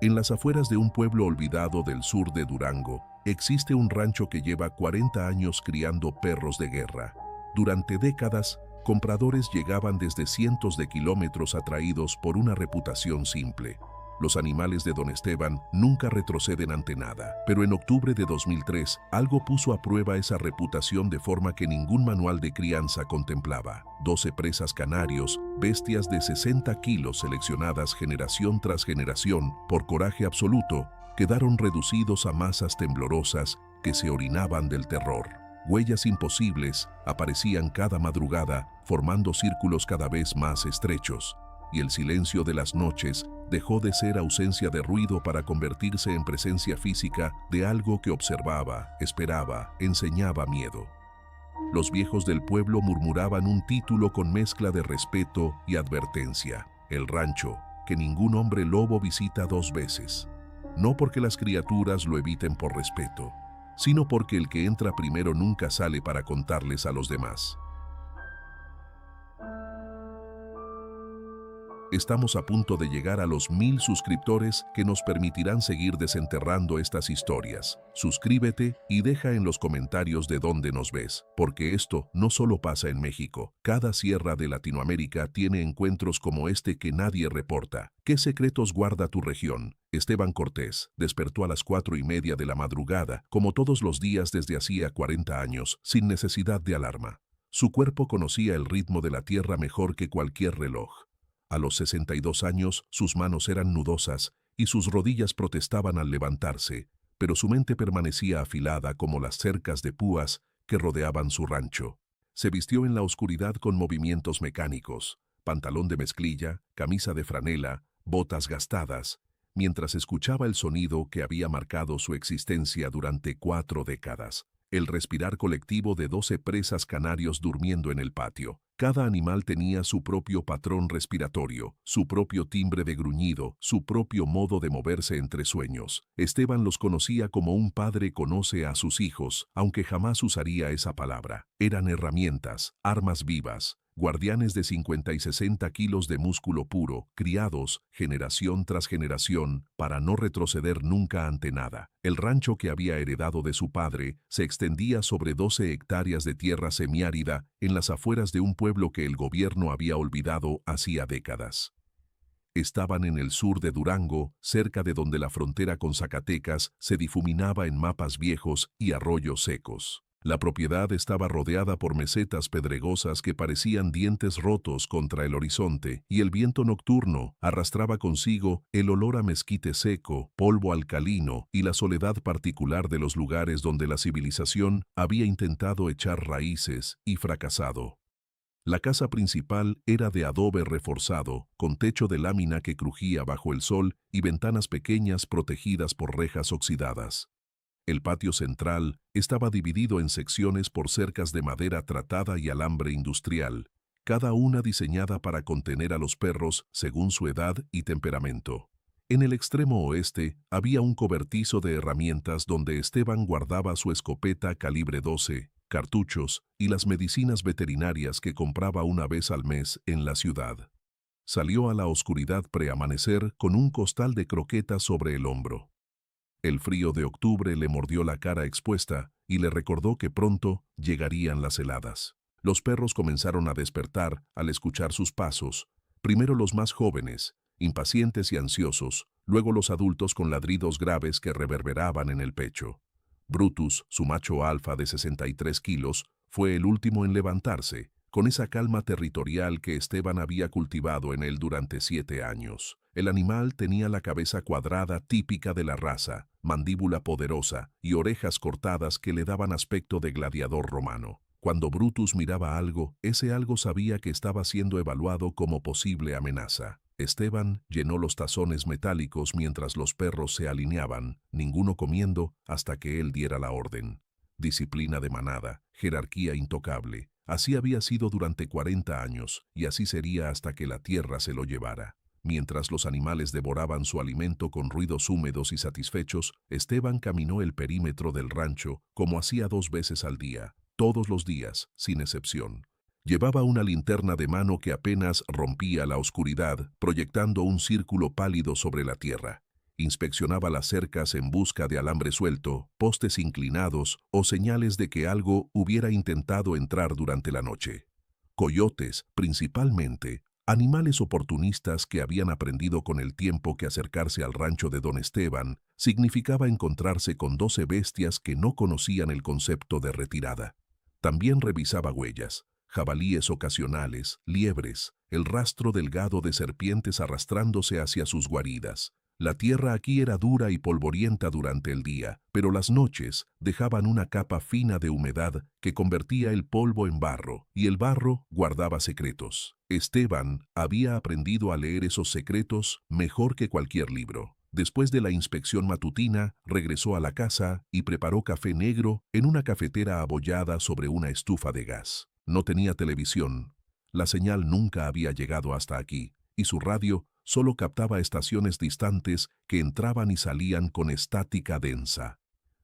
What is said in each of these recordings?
En las afueras de un pueblo olvidado del sur de Durango, existe un rancho que lleva 40 años criando perros de guerra. Durante décadas, compradores llegaban desde cientos de kilómetros atraídos por una reputación simple. Los animales de Don Esteban nunca retroceden ante nada, pero en octubre de 2003, algo puso a prueba esa reputación de forma que ningún manual de crianza contemplaba. 12 presas canarios, bestias de 60 kilos seleccionadas generación tras generación, por coraje absoluto, quedaron reducidos a masas temblorosas que se orinaban del terror. Huellas imposibles aparecían cada madrugada, formando círculos cada vez más estrechos, y el silencio de las noches dejó de ser ausencia de ruido para convertirse en presencia física de algo que observaba, esperaba, enseñaba miedo. Los viejos del pueblo murmuraban un título con mezcla de respeto y advertencia: el rancho, que ningún hombre lobo visita 2 veces. No porque las criaturas lo eviten por respeto, sino porque el que entra primero nunca sale para contarles a los demás. Estamos a punto de llegar a los 1000 suscriptores que nos permitirán seguir desenterrando estas historias. Suscríbete y deja en los comentarios de dónde nos ves, porque esto no solo pasa en México. Cada sierra de Latinoamérica tiene encuentros como este que nadie reporta. ¿Qué secretos guarda tu región? Esteban Cortés despertó a las 4:30 de la madrugada, como todos los días desde hacía 40 años, sin necesidad de alarma. Su cuerpo conocía el ritmo de la tierra mejor que cualquier reloj. A los 62 años, sus manos eran nudosas y sus rodillas protestaban al levantarse, pero su mente permanecía afilada como las cercas de púas que rodeaban su rancho. Se vistió en la oscuridad con movimientos mecánicos, pantalón de mezclilla, camisa de franela, botas gastadas, mientras escuchaba el sonido que había marcado su existencia durante 4 décadas. El respirar colectivo de 12 presas canarios durmiendo en el patio. Cada animal tenía su propio patrón respiratorio, su propio timbre de gruñido, su propio modo de moverse entre sueños. Esteban los conocía como un padre conoce a sus hijos, aunque jamás usaría esa palabra. Eran herramientas, armas vivas, guardianes de 50 y 60 kilos de músculo puro, criados, generación tras generación, para no retroceder nunca ante nada. El rancho que había heredado de su padre se extendía sobre 12 hectáreas de tierra semiárida en las afueras de un pueblo que el gobierno había olvidado hacía décadas. Estaban en el sur de Durango, cerca de donde la frontera con Zacatecas se difuminaba en mapas viejos y arroyos secos. La propiedad estaba rodeada por mesetas pedregosas que parecían dientes rotos contra el horizonte, y el viento nocturno arrastraba consigo el olor a mezquite seco, polvo alcalino y la soledad particular de los lugares donde la civilización había intentado echar raíces y fracasado. La casa principal era de adobe reforzado, con techo de lámina que crujía bajo el sol y ventanas pequeñas protegidas por rejas oxidadas. El patio central estaba dividido en secciones por cercas de madera tratada y alambre industrial, cada una diseñada para contener a los perros según su edad y temperamento. En el extremo oeste había un cobertizo de herramientas donde Esteban guardaba su escopeta calibre 12, cartuchos y las medicinas veterinarias que compraba una vez al mes en la ciudad. Salió a la oscuridad preamanecer con un costal de croquetas sobre el hombro. El frío de octubre le mordió la cara expuesta y le recordó que pronto llegarían las heladas. Los perros comenzaron a despertar al escuchar sus pasos, primero los más jóvenes, impacientes y ansiosos, luego los adultos con ladridos graves que reverberaban en el pecho. Brutus, su macho alfa de 63 kilos, fue el último en levantarse, con esa calma territorial que Esteban había cultivado en él durante 7 años. El animal tenía la cabeza cuadrada típica de la raza, mandíbula poderosa y orejas cortadas que le daban aspecto de gladiador romano. Cuando Brutus miraba algo, ese algo sabía que estaba siendo evaluado como posible amenaza. Esteban llenó los tazones metálicos mientras los perros se alineaban, ninguno comiendo hasta que él diera la orden. Disciplina de manada, jerarquía intocable. Así había sido durante 40 años, y así sería hasta que la tierra se lo llevara. Mientras los animales devoraban su alimento con ruidos húmedos y satisfechos, Esteban caminó el perímetro del rancho como hacía 2 veces al día, todos los días, sin excepción. Llevaba una linterna de mano que apenas rompía la oscuridad, proyectando un círculo pálido sobre la tierra. Inspeccionaba las cercas en busca de alambre suelto, postes inclinados o señales de que algo hubiera intentado entrar durante la noche. Coyotes, principalmente, animales oportunistas que habían aprendido con el tiempo que acercarse al rancho de don Esteban significaba encontrarse con 12 bestias que no conocían el concepto de retirada. También revisaba huellas, jabalíes ocasionales, liebres, el rastro delgado de serpientes arrastrándose hacia sus guaridas. La tierra aquí era dura y polvorienta durante el día, pero las noches dejaban una capa fina de humedad que convertía el polvo en barro, y el barro guardaba secretos. Esteban había aprendido a leer esos secretos mejor que cualquier libro. Después de la inspección matutina, regresó a la casa y preparó café negro en una cafetera abollada sobre una estufa de gas. No tenía televisión. La señal nunca había llegado hasta aquí, y su radio solo captaba estaciones distantes que entraban y salían con estática densa.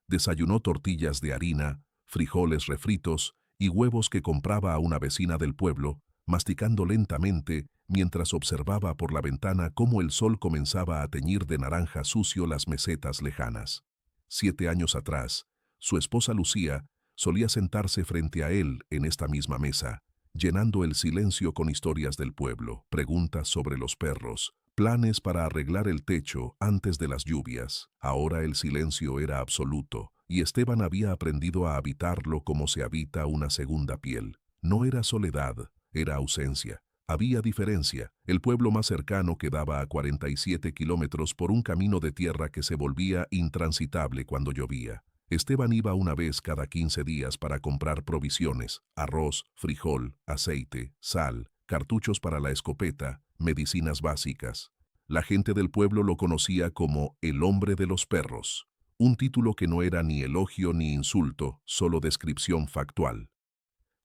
Desayunó tortillas de harina, frijoles refritos y huevos que compraba a una vecina del pueblo, masticando lentamente mientras observaba por la ventana cómo el sol comenzaba a teñir de naranja sucio las mesetas lejanas. 7 años atrás, su esposa Lucía solía sentarse frente a él en esta misma mesa, llenando el silencio con historias del pueblo, preguntas sobre los perros, planes para arreglar el techo antes de las lluvias. Ahora el silencio era absoluto, y Esteban había aprendido a habitarlo como se habita una segunda piel. No era soledad, era ausencia. Había diferencia. El pueblo más cercano quedaba a 47 kilómetros por un camino de tierra que se volvía intransitable cuando llovía. Esteban iba una vez cada 15 días para comprar provisiones, arroz, frijol, aceite, sal, cartuchos para la escopeta, medicinas básicas. La gente del pueblo lo conocía como el hombre de los perros, un título que no era ni elogio ni insulto, solo descripción factual.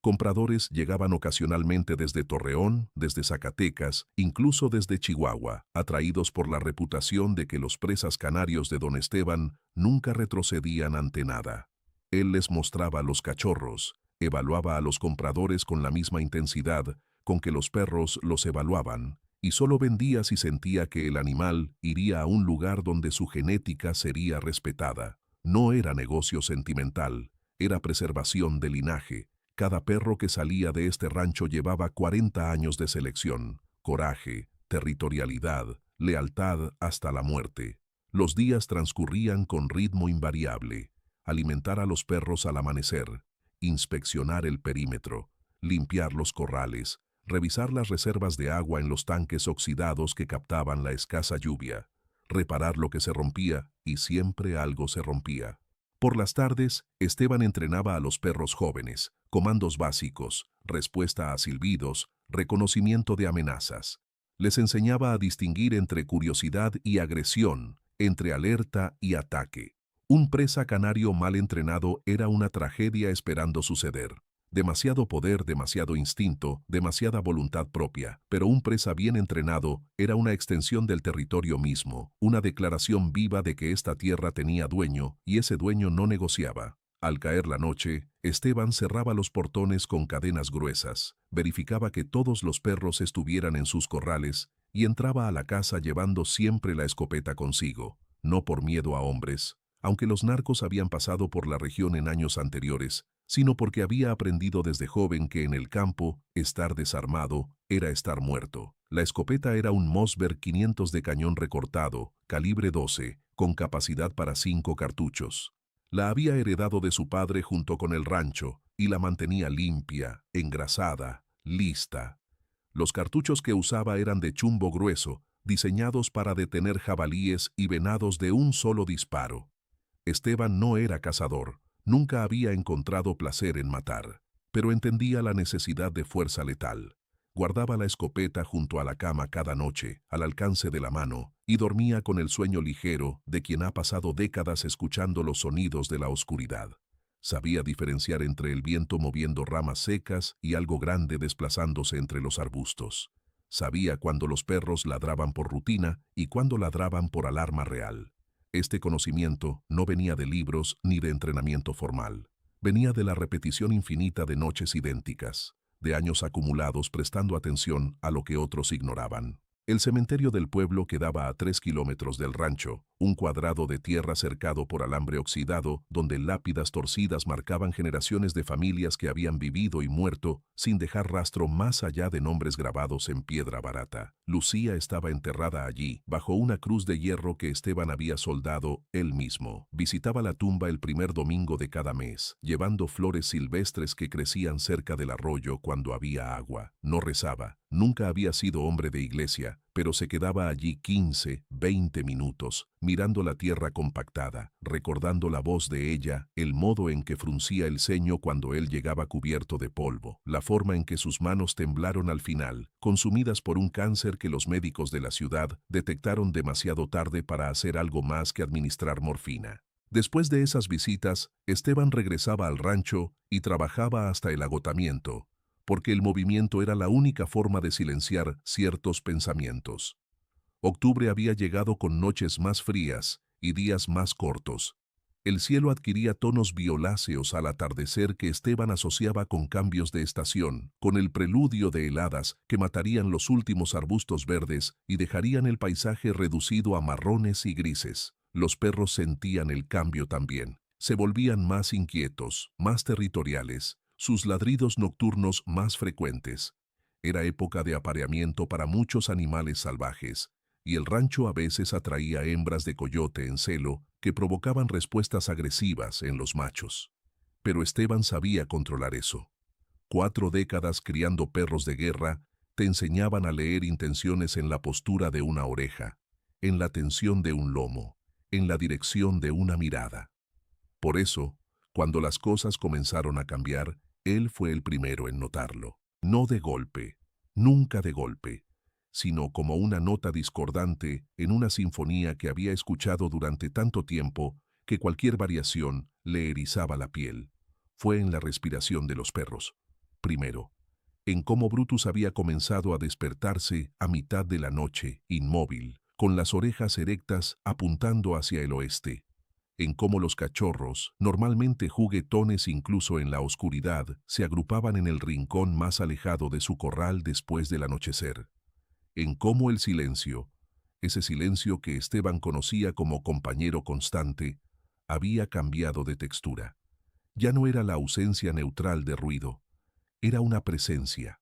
Compradores llegaban ocasionalmente desde Torreón, desde Zacatecas, incluso desde Chihuahua, atraídos por la reputación de que los presas canarios de don Esteban nunca retrocedían ante nada. Él les mostraba los cachorros, evaluaba a los compradores con la misma intensidad con que los perros los evaluaban, y solo vendía si sentía que el animal iría a un lugar donde su genética sería respetada. No era negocio sentimental, era preservación de linaje. Cada perro que salía de este rancho llevaba 40 años de selección, coraje, territorialidad, lealtad hasta la muerte. Los días transcurrían con ritmo invariable. Alimentar a los perros al amanecer, inspeccionar el perímetro, limpiar los corrales, revisar las reservas de agua en los tanques oxidados que captaban la escasa lluvia, reparar lo que se rompía, y siempre algo se rompía. Por las tardes, Esteban entrenaba a los perros jóvenes, comandos básicos, respuesta a silbidos, reconocimiento de amenazas. Les enseñaba a distinguir entre curiosidad y agresión, entre alerta y ataque. Un presa canario mal entrenado era una tragedia esperando suceder. Demasiado poder, demasiado instinto, demasiada voluntad propia, pero un presa bien entrenado era una extensión del territorio mismo, una declaración viva de que esta tierra tenía dueño y ese dueño no negociaba. Al caer la noche, Esteban cerraba los portones con cadenas gruesas, verificaba que todos los perros estuvieran en sus corrales y entraba a la casa llevando siempre la escopeta consigo, no por miedo a hombres, aunque los narcos habían pasado por la región en años anteriores, sino porque había aprendido desde joven que en el campo, estar desarmado era estar muerto. La escopeta era un Mossberg 500 de cañón recortado, calibre 12, con capacidad para 5 cartuchos. La había heredado de su padre junto con el rancho, y la mantenía limpia, engrasada, lista. Los cartuchos que usaba eran de chumbo grueso, diseñados para detener jabalíes y venados de un solo disparo. Esteban no era cazador. Nunca había encontrado placer en matar, pero entendía la necesidad de fuerza letal. Guardaba la escopeta junto a la cama cada noche, al alcance de la mano, y dormía con el sueño ligero de quien ha pasado décadas escuchando los sonidos de la oscuridad. Sabía diferenciar entre el viento moviendo ramas secas y algo grande desplazándose entre los arbustos. Sabía cuando los perros ladraban por rutina y cuando ladraban por alarma real. Este conocimiento no venía de libros ni de entrenamiento formal. Venía de la repetición infinita de noches idénticas, de años acumulados prestando atención a lo que otros ignoraban. El cementerio del pueblo quedaba a 3 kilómetros del rancho, un cuadrado de tierra cercado por alambre oxidado, donde lápidas torcidas marcaban generaciones de familias que habían vivido y muerto, sin dejar rastro más allá de nombres grabados en piedra barata. Lucía estaba enterrada allí, bajo una cruz de hierro que Esteban había soldado él mismo. Visitaba la tumba el primer domingo de cada mes, llevando flores silvestres que crecían cerca del arroyo cuando había agua. No rezaba, nunca había sido hombre de iglesia, pero se quedaba allí 15, 20 minutos, mirando la tierra compactada, recordando la voz de ella, el modo en que fruncía el ceño cuando él llegaba cubierto de polvo, la forma en que sus manos temblaron al final, consumidas por un cáncer que los médicos de la ciudad detectaron demasiado tarde para hacer algo más que administrar morfina. Después de esas visitas, Esteban regresaba al rancho y trabajaba hasta el agotamiento, porque el movimiento era la única forma de silenciar ciertos pensamientos. Octubre había llegado con noches más frías y días más cortos. El cielo adquiría tonos violáceos al atardecer que Esteban asociaba con cambios de estación, con el preludio de heladas que matarían los últimos arbustos verdes y dejarían el paisaje reducido a marrones y grises. Los perros sentían el cambio también. Se volvían más inquietos, más territoriales, sus ladridos nocturnos más frecuentes. Era época de apareamiento para muchos animales salvajes, y el rancho a veces atraía hembras de coyote en celo que provocaban respuestas agresivas en los machos. Pero Esteban sabía controlar eso. 4 décadas criando perros de guerra te enseñaban a leer intenciones en la postura de una oreja, en la tensión de un lomo, en la dirección de una mirada. Por eso, cuando las cosas comenzaron a cambiar, él fue el primero en notarlo. No de golpe, nunca de golpe, sino como una nota discordante en una sinfonía que había escuchado durante tanto tiempo que cualquier variación le erizaba la piel. Fue en la respiración de los perros. Primero, en cómo Brutus había comenzado a despertarse a mitad de la noche, inmóvil, con las orejas erectas apuntando hacia el oeste. En cómo los cachorros, normalmente juguetones incluso en la oscuridad, se agrupaban en el rincón más alejado de su corral después del anochecer. En cómo el silencio, ese silencio que Esteban conocía como compañero constante, había cambiado de textura. Ya no era la ausencia neutral de ruido, era una presencia,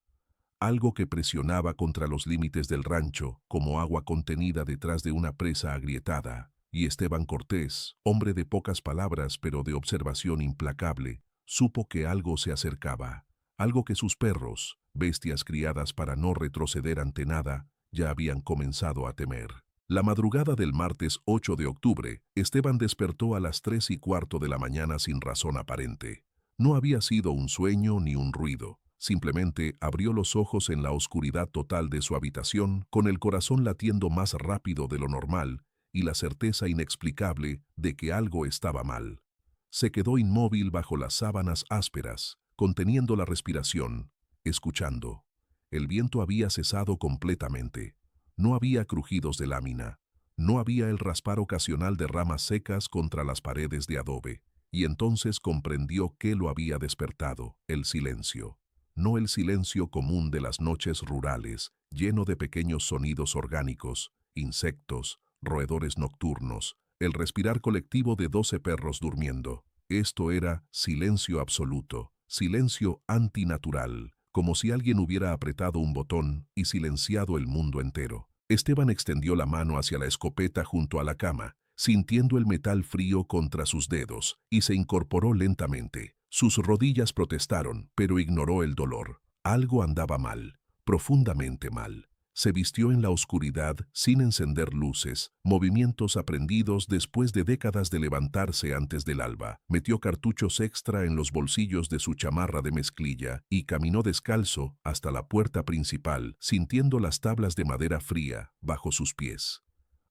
algo que presionaba contra los límites del rancho como agua contenida detrás de una presa agrietada. Y Esteban Cortés, hombre de pocas palabras pero de observación implacable, supo que algo se acercaba, algo que sus perros, bestias criadas para no retroceder ante nada, ya habían comenzado a temer. La madrugada del martes 8 de octubre, Esteban despertó a las 3:15 de la mañana sin razón aparente. No había sido un sueño ni un ruido. Simplemente abrió los ojos en la oscuridad total de su habitación, con el corazón latiendo más rápido de lo normal, y la certeza inexplicable de que algo estaba mal. Se quedó inmóvil bajo las sábanas ásperas, conteniendo la respiración, escuchando. El viento había cesado completamente. No había crujidos de lámina. No había el raspar ocasional de ramas secas contra las paredes de adobe. Y entonces comprendió qué lo había despertado: el silencio. No el silencio común de las noches rurales, lleno de pequeños sonidos orgánicos, insectos, roedores nocturnos, el respirar colectivo de 12 perros durmiendo. Esto era silencio absoluto, silencio antinatural, como si alguien hubiera apretado un botón y silenciado el mundo entero. Esteban extendió la mano hacia la escopeta junto a la cama, sintiendo el metal frío contra sus dedos, y se incorporó lentamente. Sus rodillas protestaron, pero ignoró el dolor. Algo andaba mal, profundamente mal. Se vistió en la oscuridad sin encender luces, movimientos aprendidos después de décadas de levantarse antes del alba. Metió cartuchos extra en los bolsillos de su chamarra de mezclilla y caminó descalzo hasta la puerta principal, sintiendo las tablas de madera fría bajo sus pies.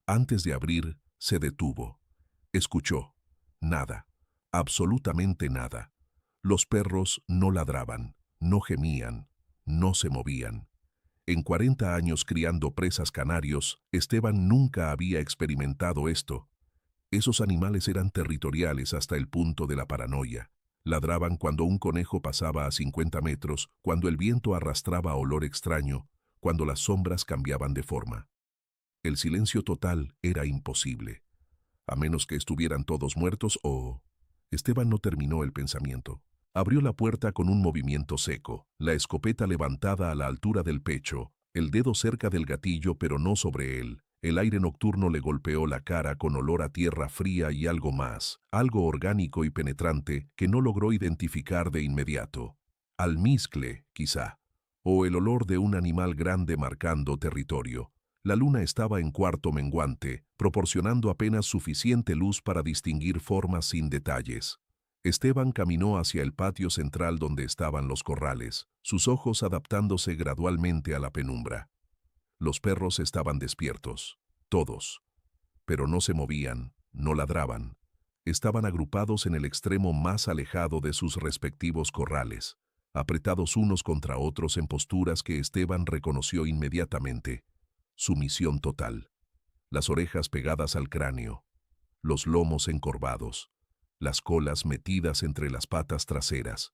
Antes de abrir, se detuvo. Escuchó. Nada. Absolutamente nada. Los perros no ladraban, no gemían, no se movían. En 40 años criando presas canarios, Esteban nunca había experimentado esto. Esos animales eran territoriales hasta el punto de la paranoia. Ladraban cuando un conejo pasaba a 50 metros, cuando el viento arrastraba olor extraño, cuando las sombras cambiaban de forma. El silencio total era imposible. a menos que estuvieran todos muertos o... Esteban no terminó el pensamiento. Abrió la puerta con un movimiento seco, la escopeta levantada a la altura del pecho, el dedo cerca del gatillo pero no sobre él. El aire nocturno le golpeó la cara con olor a tierra fría y algo más, algo orgánico y penetrante que no logró identificar de inmediato. Almizcle, quizá, o el olor de un animal grande marcando territorio. La luna estaba en cuarto menguante, proporcionando apenas suficiente luz para distinguir formas sin detalles. Esteban caminó hacia el patio central donde estaban los corrales, sus ojos adaptándose gradualmente a la penumbra. Los perros estaban despiertos, todos, pero no se movían, no ladraban. Estaban agrupados en el extremo más alejado de sus respectivos corrales, apretados unos contra otros en posturas que Esteban reconoció inmediatamente. Sumisión total. Las orejas pegadas al cráneo, los lomos encorvados, las colas metidas entre las patas traseras.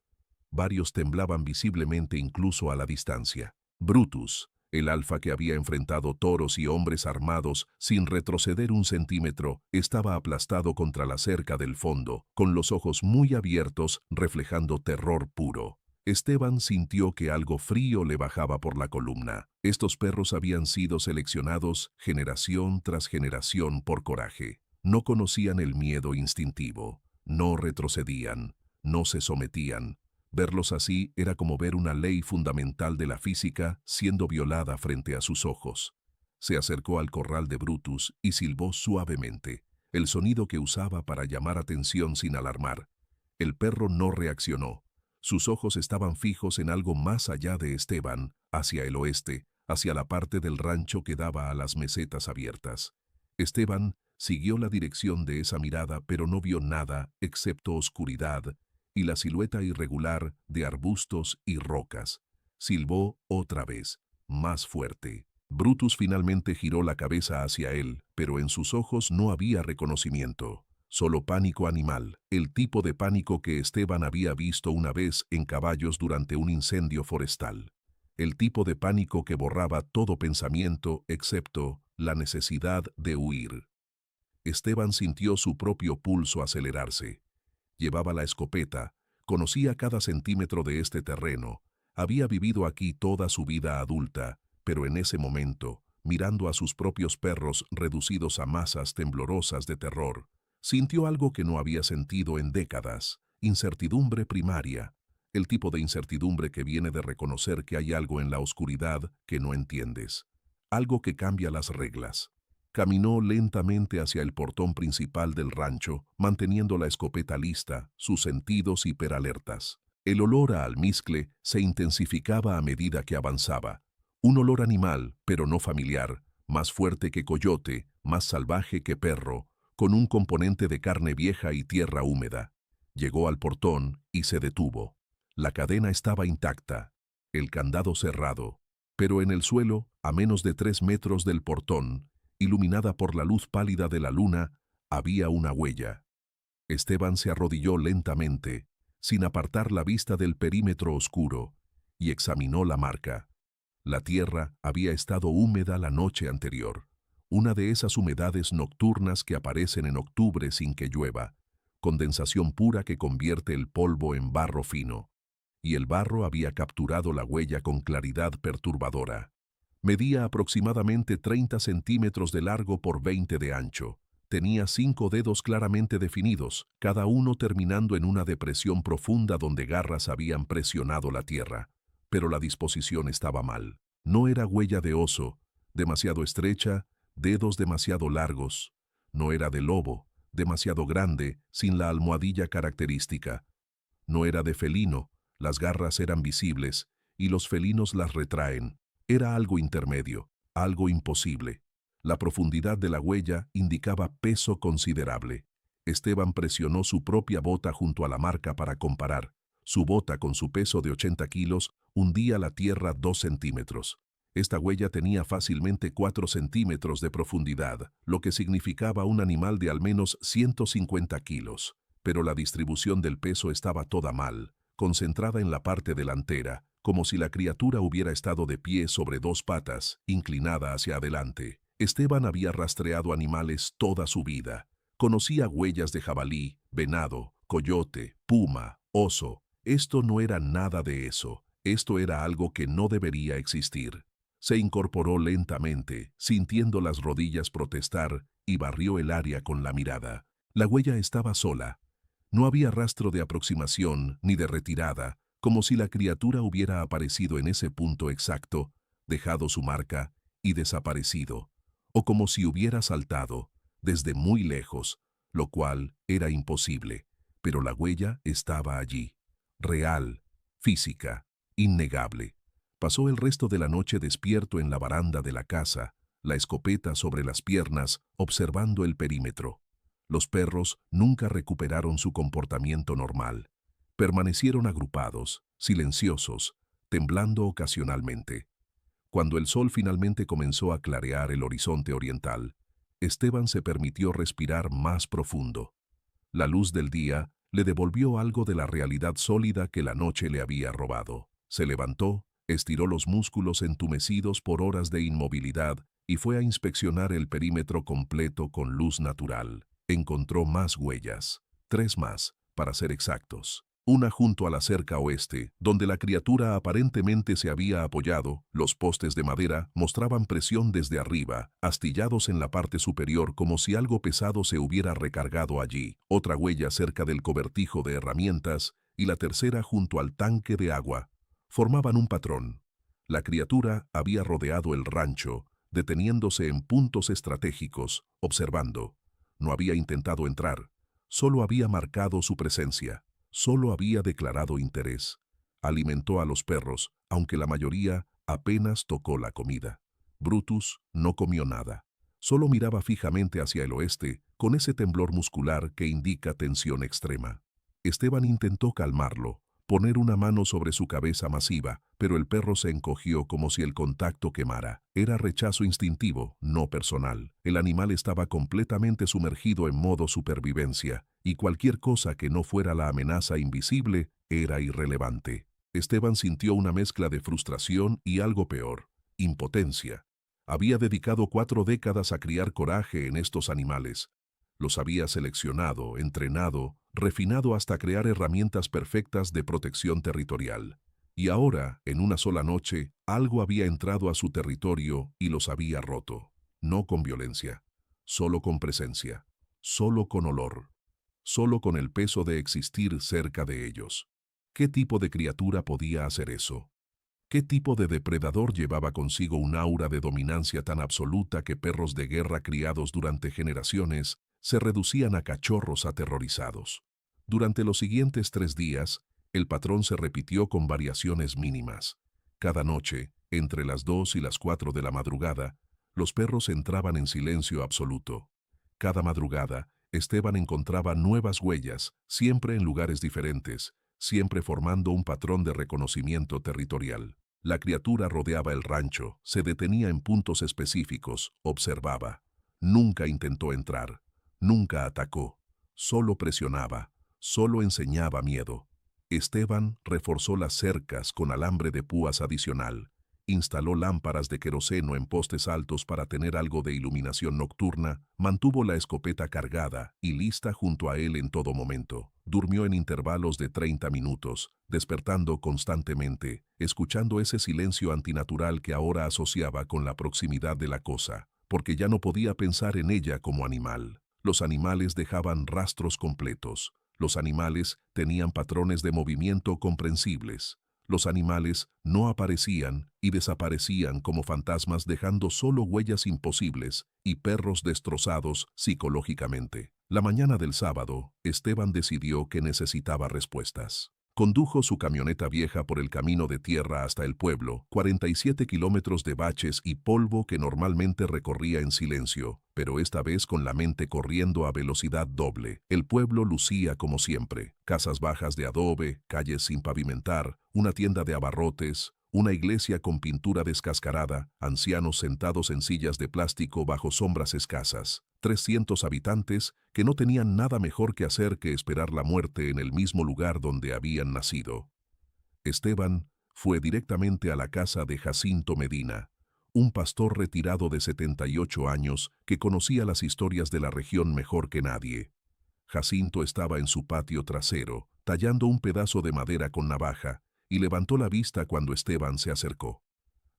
Varios temblaban visiblemente incluso a la distancia. Brutus, el alfa que había enfrentado toros y hombres armados sin retroceder un centímetro, estaba aplastado contra la cerca del fondo, con los ojos muy abiertos, reflejando terror puro. Esteban sintió que algo frío le bajaba por la columna. Estos perros habían sido seleccionados generación tras generación por coraje. No conocían el miedo instintivo, no retrocedían, no se sometían. Verlos así era como ver una ley fundamental de la física siendo violada frente a sus ojos. Se acercó al corral de Brutus y silbó suavemente, el sonido que usaba para llamar atención sin alarmar. El perro no reaccionó. Sus ojos estaban fijos en algo más allá de Esteban, hacia el oeste, hacia la parte del rancho que daba a las mesetas abiertas. Esteban siguió la dirección de esa mirada, pero no vio nada excepto oscuridad y la silueta irregular de arbustos y rocas. Silbó otra vez, más fuerte. Brutus finalmente giró la cabeza hacia él, pero en sus ojos no había reconocimiento, solo pánico animal, el tipo de pánico que Esteban había visto una vez en caballos durante un incendio forestal. El tipo de pánico que borraba todo pensamiento excepto la necesidad de huir. Esteban sintió su propio pulso acelerarse. Llevaba la escopeta, conocía cada centímetro de este terreno, había vivido aquí toda su vida adulta, pero en ese momento, mirando a sus propios perros reducidos a masas temblorosas de terror, sintió algo que no había sentido en décadas, incertidumbre primaria, el tipo de incertidumbre que viene de reconocer que hay algo en la oscuridad que no entiendes, algo que cambia las reglas. Caminó lentamente hacia el portón principal del rancho, manteniendo la escopeta lista, sus sentidos hiperalertas. El olor a almizcle se intensificaba a medida que avanzaba. Un olor animal, pero no familiar, más fuerte que coyote, más salvaje que perro, con un componente de carne vieja y tierra húmeda. Llegó al portón y se detuvo. La cadena estaba intacta, el candado cerrado, pero en el suelo, a menos de 3 metros del portón, iluminada por la luz pálida de la luna, había una huella. Esteban se arrodilló lentamente, sin apartar la vista del perímetro oscuro, y examinó la marca. La tierra había estado húmeda la noche anterior, una de esas humedades nocturnas que aparecen en octubre sin que llueva, condensación pura que convierte el polvo en barro fino. Y el barro había capturado la huella con claridad perturbadora. Medía aproximadamente 30 centímetros de largo por 20 de ancho. Tenía 5 dedos claramente definidos, cada uno terminando en una depresión profunda donde garras habían presionado la tierra. Pero la disposición estaba mal. No era huella de oso, demasiado estrecha, dedos demasiado largos. No era de lobo, demasiado grande, sin la almohadilla característica. No era de felino, las garras eran visibles, y los felinos las retraen. Era algo intermedio, algo imposible. La profundidad de la huella indicaba peso considerable. Esteban presionó su propia bota junto a la marca para comparar. Su bota, con su peso de 80 kilos, hundía la tierra 2 centímetros. Esta huella tenía fácilmente 4 centímetros de profundidad, lo que significaba un animal de al menos 150 kilos. Pero la distribución del peso estaba toda mal, concentrada en la parte delantera, como si la criatura hubiera estado de pie sobre 2 patas, inclinada hacia adelante. Esteban había rastreado animales toda su vida. Conocía huellas de jabalí, venado, coyote, puma, oso. Esto no era nada de eso. Esto era algo que no debería existir. Se incorporó lentamente, sintiendo las rodillas protestar, y barrió el área con la mirada. La huella estaba sola. No había rastro de aproximación ni de retirada, como si la criatura hubiera aparecido en ese punto exacto, dejado su marca y desaparecido, o como si hubiera saltado desde muy lejos, lo cual era imposible, pero la huella estaba allí, real, física, innegable. Pasó el resto de la noche despierto en la baranda de la casa, la escopeta sobre las piernas, observando el perímetro. Los perros nunca recuperaron su comportamiento normal. Permanecieron agrupados, silenciosos, temblando ocasionalmente. Cuando el sol finalmente comenzó a clarear el horizonte oriental, Esteban se permitió respirar más profundo. La luz del día le devolvió algo de la realidad sólida que la noche le había robado. Se levantó, estiró los músculos entumecidos por horas de inmovilidad y fue a inspeccionar el perímetro completo con luz natural. Encontró más huellas, 3 más, para ser exactos. Una junto a la cerca oeste, donde la criatura aparentemente se había apoyado. Los postes de madera mostraban presión desde arriba, astillados en la parte superior como si algo pesado se hubiera recargado allí. Otra huella cerca del cobertijo de herramientas y la tercera junto al tanque de agua. Formaban un patrón. La criatura había rodeado el rancho, deteniéndose en puntos estratégicos, observando. No había intentado entrar, solo había marcado su presencia. Solo había declarado interés. Alimentó a los perros, aunque la mayoría apenas tocó la comida. Brutus no comió nada. Solo miraba fijamente hacia el oeste, con ese temblor muscular que indica tensión extrema. Esteban intentó calmarlo, poner una mano sobre su cabeza masiva, pero el perro se encogió como si el contacto quemara. Era rechazo instintivo, no personal. El animal estaba completamente sumergido en modo supervivencia, y cualquier cosa que no fuera la amenaza invisible era irrelevante. Esteban sintió una mezcla de frustración y algo peor, impotencia. Había dedicado 4 décadas a criar coraje en estos animales. Los había seleccionado, entrenado, refinado hasta crear herramientas perfectas de protección territorial. Y ahora, en una sola noche, algo había entrado a su territorio y los había roto. No con violencia, solo con presencia, solo con olor, solo con el peso de existir cerca de ellos. ¿Qué tipo de criatura podía hacer eso? ¿Qué tipo de depredador llevaba consigo un aura de dominancia tan absoluta que perros de guerra criados durante generaciones se reducían a cachorros aterrorizados? Durante los siguientes 3 días, el patrón se repitió con variaciones mínimas. Cada noche, entre las 2 y las 4 de la madrugada, los perros entraban en silencio absoluto. Cada madrugada, Esteban encontraba nuevas huellas, siempre en lugares diferentes, siempre formando un patrón de reconocimiento territorial. La criatura rodeaba el rancho, se detenía en puntos específicos, observaba. Nunca intentó entrar, nunca atacó, solo presionaba, solo enseñaba miedo. Esteban reforzó las cercas con alambre de púas adicional, instaló lámparas de queroseno en postes altos para tener algo de iluminación nocturna, mantuvo la escopeta cargada y lista junto a él en todo momento. Durmió en intervalos de 30 minutos, despertando constantemente, escuchando ese silencio antinatural que ahora asociaba con la proximidad de la cosa, porque ya no podía pensar en ella como animal. Los animales dejaban rastros completos. Los animales tenían patrones de movimiento comprensibles. Los animales no aparecían y desaparecían como fantasmas dejando solo huellas imposibles y perros destrozados psicológicamente. La mañana del sábado, Esteban decidió que necesitaba respuestas. Condujo su camioneta vieja por el camino de tierra hasta el pueblo, 47 kilómetros de baches y polvo que normalmente recorría en silencio, pero esta vez con la mente corriendo a velocidad doble. El pueblo lucía como siempre, casas bajas de adobe, calles sin pavimentar, una tienda de abarrotes, una iglesia con pintura descascarada, ancianos sentados en sillas de plástico bajo sombras escasas. 300 habitantes que no tenían nada mejor que hacer que esperar la muerte en el mismo lugar donde habían nacido. Esteban fue directamente a la casa de Jacinto Medina, un pastor retirado de 78 años que conocía las historias de la región mejor que nadie. Jacinto estaba en su patio trasero, tallando un pedazo de madera con navaja, y levantó la vista cuando Esteban se acercó.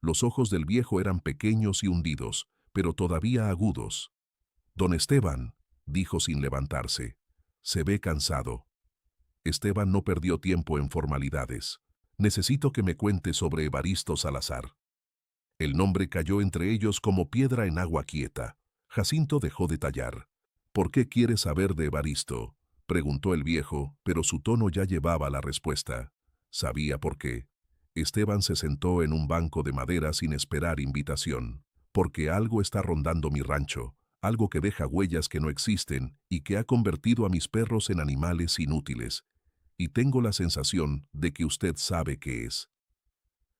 Los ojos del viejo eran pequeños y hundidos, pero todavía agudos. «Don Esteban», dijo sin levantarse, «se ve cansado». Esteban no perdió tiempo en formalidades. «Necesito que me cuente sobre Evaristo Salazar». El nombre cayó entre ellos como piedra en agua quieta. Jacinto dejó de tallar. «¿Por qué quieres saber de Evaristo?», preguntó el viejo, pero su tono ya llevaba la respuesta. Sabía por qué. Esteban se sentó en un banco de madera sin esperar invitación. «Porque algo está rondando mi rancho, algo que deja huellas que no existen y que ha convertido a mis perros en animales inútiles. Y tengo la sensación de que usted sabe qué es».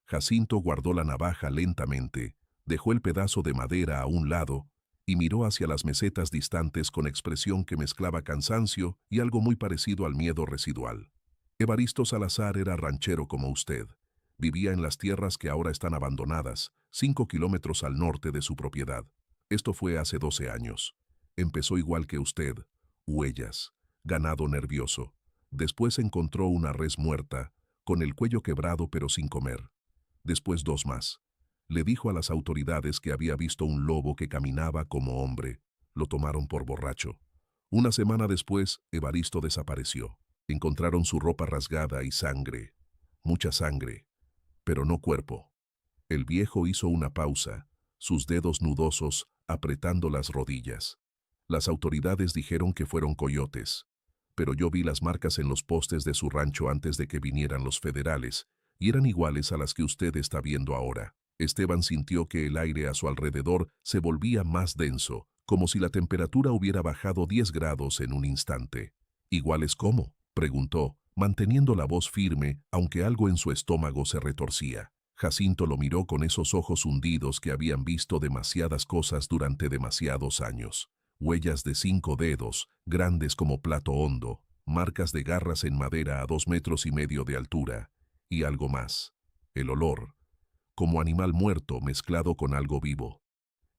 Jacinto guardó la navaja lentamente, dejó el pedazo de madera a un lado y miró hacia las mesetas distantes con expresión que mezclaba cansancio y algo muy parecido al miedo residual. «Evaristo Salazar era ranchero como usted. Vivía en las tierras que ahora están abandonadas, 5 kilómetros al norte de su propiedad. Esto fue hace 12 años. Empezó igual que usted, huellas, ganado nervioso. Después encontró una res muerta, con el cuello quebrado pero sin comer. Después 2 más. Le dijo a las autoridades que había visto un lobo que caminaba como hombre. Lo tomaron por borracho. Una semana después, Evaristo desapareció. Encontraron su ropa rasgada y sangre. Mucha sangre, pero no cuerpo». El viejo hizo una pausa, sus dedos nudosos apretando las rodillas. «Las autoridades dijeron que fueron coyotes, pero yo vi las marcas en los postes de su rancho antes de que vinieran los federales, y eran iguales a las que usted está viendo ahora». Esteban sintió que el aire a su alrededor se volvía más denso, como si la temperatura hubiera bajado 10 grados en un instante. «¿Iguales cómo?», preguntó, manteniendo la voz firme, aunque algo en su estómago se retorcía. Jacinto lo miró con esos ojos hundidos que habían visto demasiadas cosas durante demasiados años. Huellas de 5 dedos, grandes como plato hondo, marcas de garras en madera a 2,5 metros de altura, y algo más. El olor, como animal muerto mezclado con algo vivo.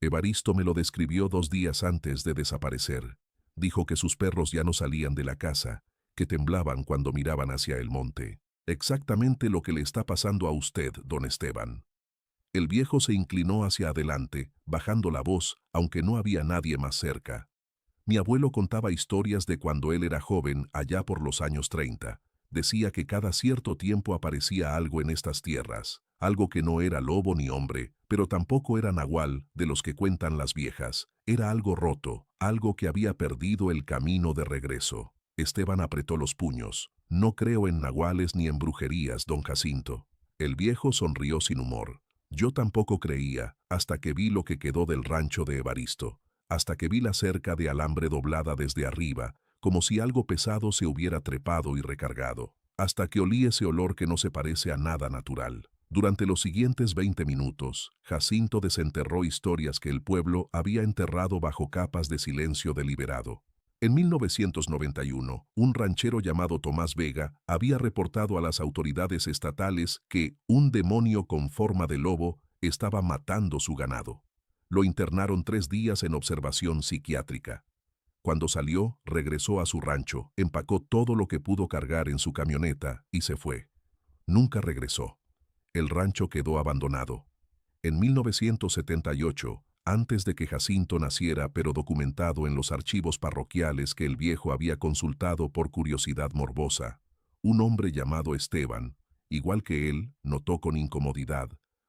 Evaristo me lo describió 2 días antes de desaparecer. Dijo que sus perros ya no salían de la casa, que temblaban cuando miraban hacia el monte. Exactamente lo que le está pasando a usted, don Esteban». El viejo se inclinó hacia adelante, bajando la voz, aunque no había nadie más cerca. «Mi abuelo contaba historias de cuando él era joven, allá por los años 30. Decía que cada cierto tiempo aparecía algo en estas tierras, algo que no era lobo ni hombre, pero tampoco era nahual, de los que cuentan las viejas. Era algo roto, algo que había perdido el camino de regreso». Esteban apretó los puños. «No creo en nahuales ni en brujerías, don Jacinto». El viejo sonrió sin humor. «Yo tampoco creía, hasta que vi lo que quedó del rancho de Evaristo, hasta que vi la cerca de alambre doblada desde arriba, como si algo pesado se hubiera trepado y recargado, hasta que olí ese olor que no se parece a nada natural». Durante los siguientes 20 minutos, Jacinto desenterró historias que el pueblo había enterrado bajo capas de silencio deliberado. En 1991, un ranchero llamado Tomás Vega había reportado a las autoridades estatales que un demonio con forma de lobo estaba matando su ganado. Lo internaron 3 días en observación psiquiátrica. Cuando salió, regresó a su rancho, empacó todo lo que pudo cargar en su camioneta y se fue. Nunca regresó. El rancho quedó abandonado. En 1978, antes de que Jacinto naciera, pero documentado en los archivos parroquiales que el viejo había consultado por curiosidad morbosa, un hombre llamado Esteban, igual que él, notó con incomodidad,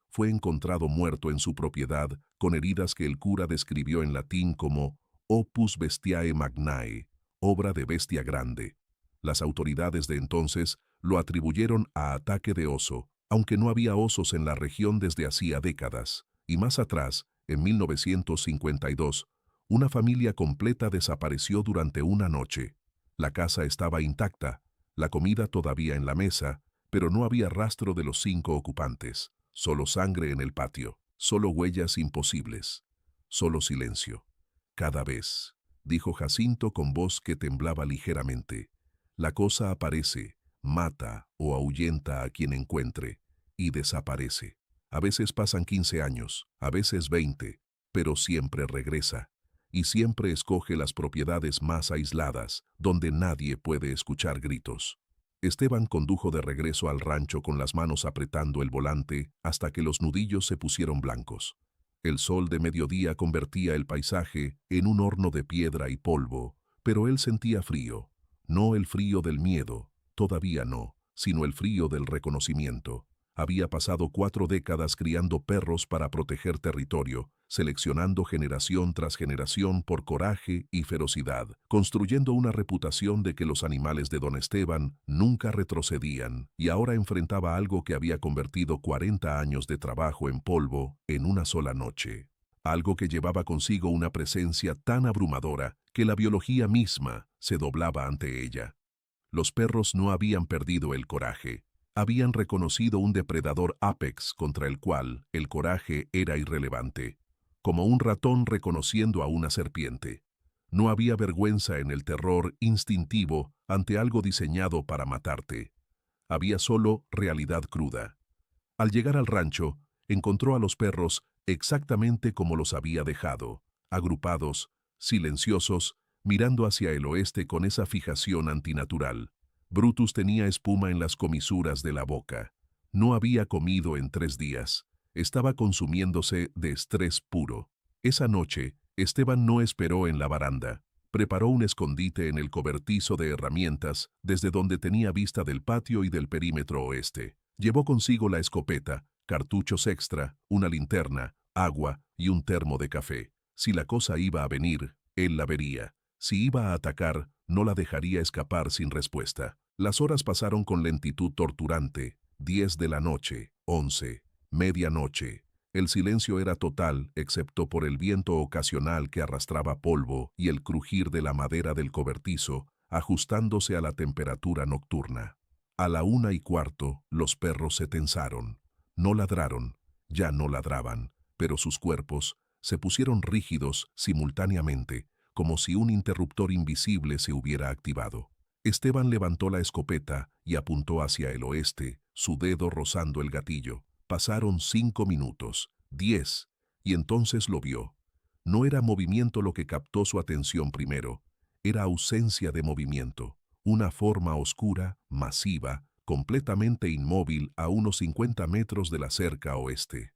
fue encontrado muerto en su propiedad con heridas que el cura describió en latín como opus bestiae magnae, obra de bestia grande. Las autoridades de entonces lo atribuyeron a ataque de oso, aunque no había osos en la región desde hacía décadas, y más atrás, en 1952, una familia completa desapareció durante una noche. La casa estaba intacta, la comida todavía en la mesa, pero no había rastro de los 5 ocupantes. Solo sangre en el patio, solo huellas imposibles, solo silencio. «Cada vez», dijo Jacinto con voz que temblaba ligeramente, «la cosa aparece, mata o ahuyenta a quien encuentre y desaparece. A veces pasan 15 años, a veces 20, pero siempre regresa. Y siempre escoge las propiedades más aisladas, donde nadie puede escuchar gritos. Esteban condujo de regreso al rancho con las manos apretando el volante hasta que los nudillos se pusieron blancos. El sol de mediodía convertía el paisaje en un horno de piedra y polvo, pero él sentía frío. No el frío del miedo, todavía no, sino el frío del reconocimiento. Había pasado 4 décadas criando perros para proteger territorio, seleccionando generación tras generación por coraje y ferocidad, construyendo una reputación de que los animales de don Esteban nunca retrocedían, y ahora enfrentaba algo que había convertido 40 años de trabajo en polvo en una sola noche. Algo que llevaba consigo una presencia tan abrumadora que la biología misma se doblaba ante ella. Los perros no habían perdido el coraje. Habían reconocido un depredador apex contra el cual el coraje era irrelevante, como un ratón reconociendo a una serpiente. No había vergüenza en el terror instintivo ante algo diseñado para matarte. Había solo realidad cruda. Al llegar al rancho, encontró a los perros exactamente como los había dejado, agrupados, silenciosos, mirando hacia el oeste con esa fijación antinatural. Brutus tenía espuma en las comisuras de la boca. No había comido en 3 días. Estaba consumiéndose de estrés puro. Esa noche, Esteban no esperó en la baranda. Preparó un escondite en el cobertizo de herramientas, desde donde tenía vista del patio y del perímetro oeste. Llevó consigo la escopeta, cartuchos extra, una linterna, agua y un termo de café. Si la cosa iba a venir, él la vería. Si iba a atacar, no la dejaría escapar sin respuesta. Las horas pasaron con lentitud torturante. 10 de la noche, 11, medianoche. El silencio era total, excepto por el viento ocasional que arrastraba polvo y el crujir de la madera del cobertizo, ajustándose a la temperatura nocturna. A la 1:15, los perros se tensaron. No ladraron, ya no ladraban, pero sus cuerpos se pusieron rígidos simultáneamente, como si un interruptor invisible se hubiera activado. Esteban levantó la escopeta y apuntó hacia el oeste, su dedo rozando el gatillo. Pasaron 5 minutos, 10, y entonces lo vio. No era movimiento lo que captó su atención primero, era ausencia de movimiento, una forma oscura, masiva, completamente inmóvil a unos 50 metros de la cerca oeste.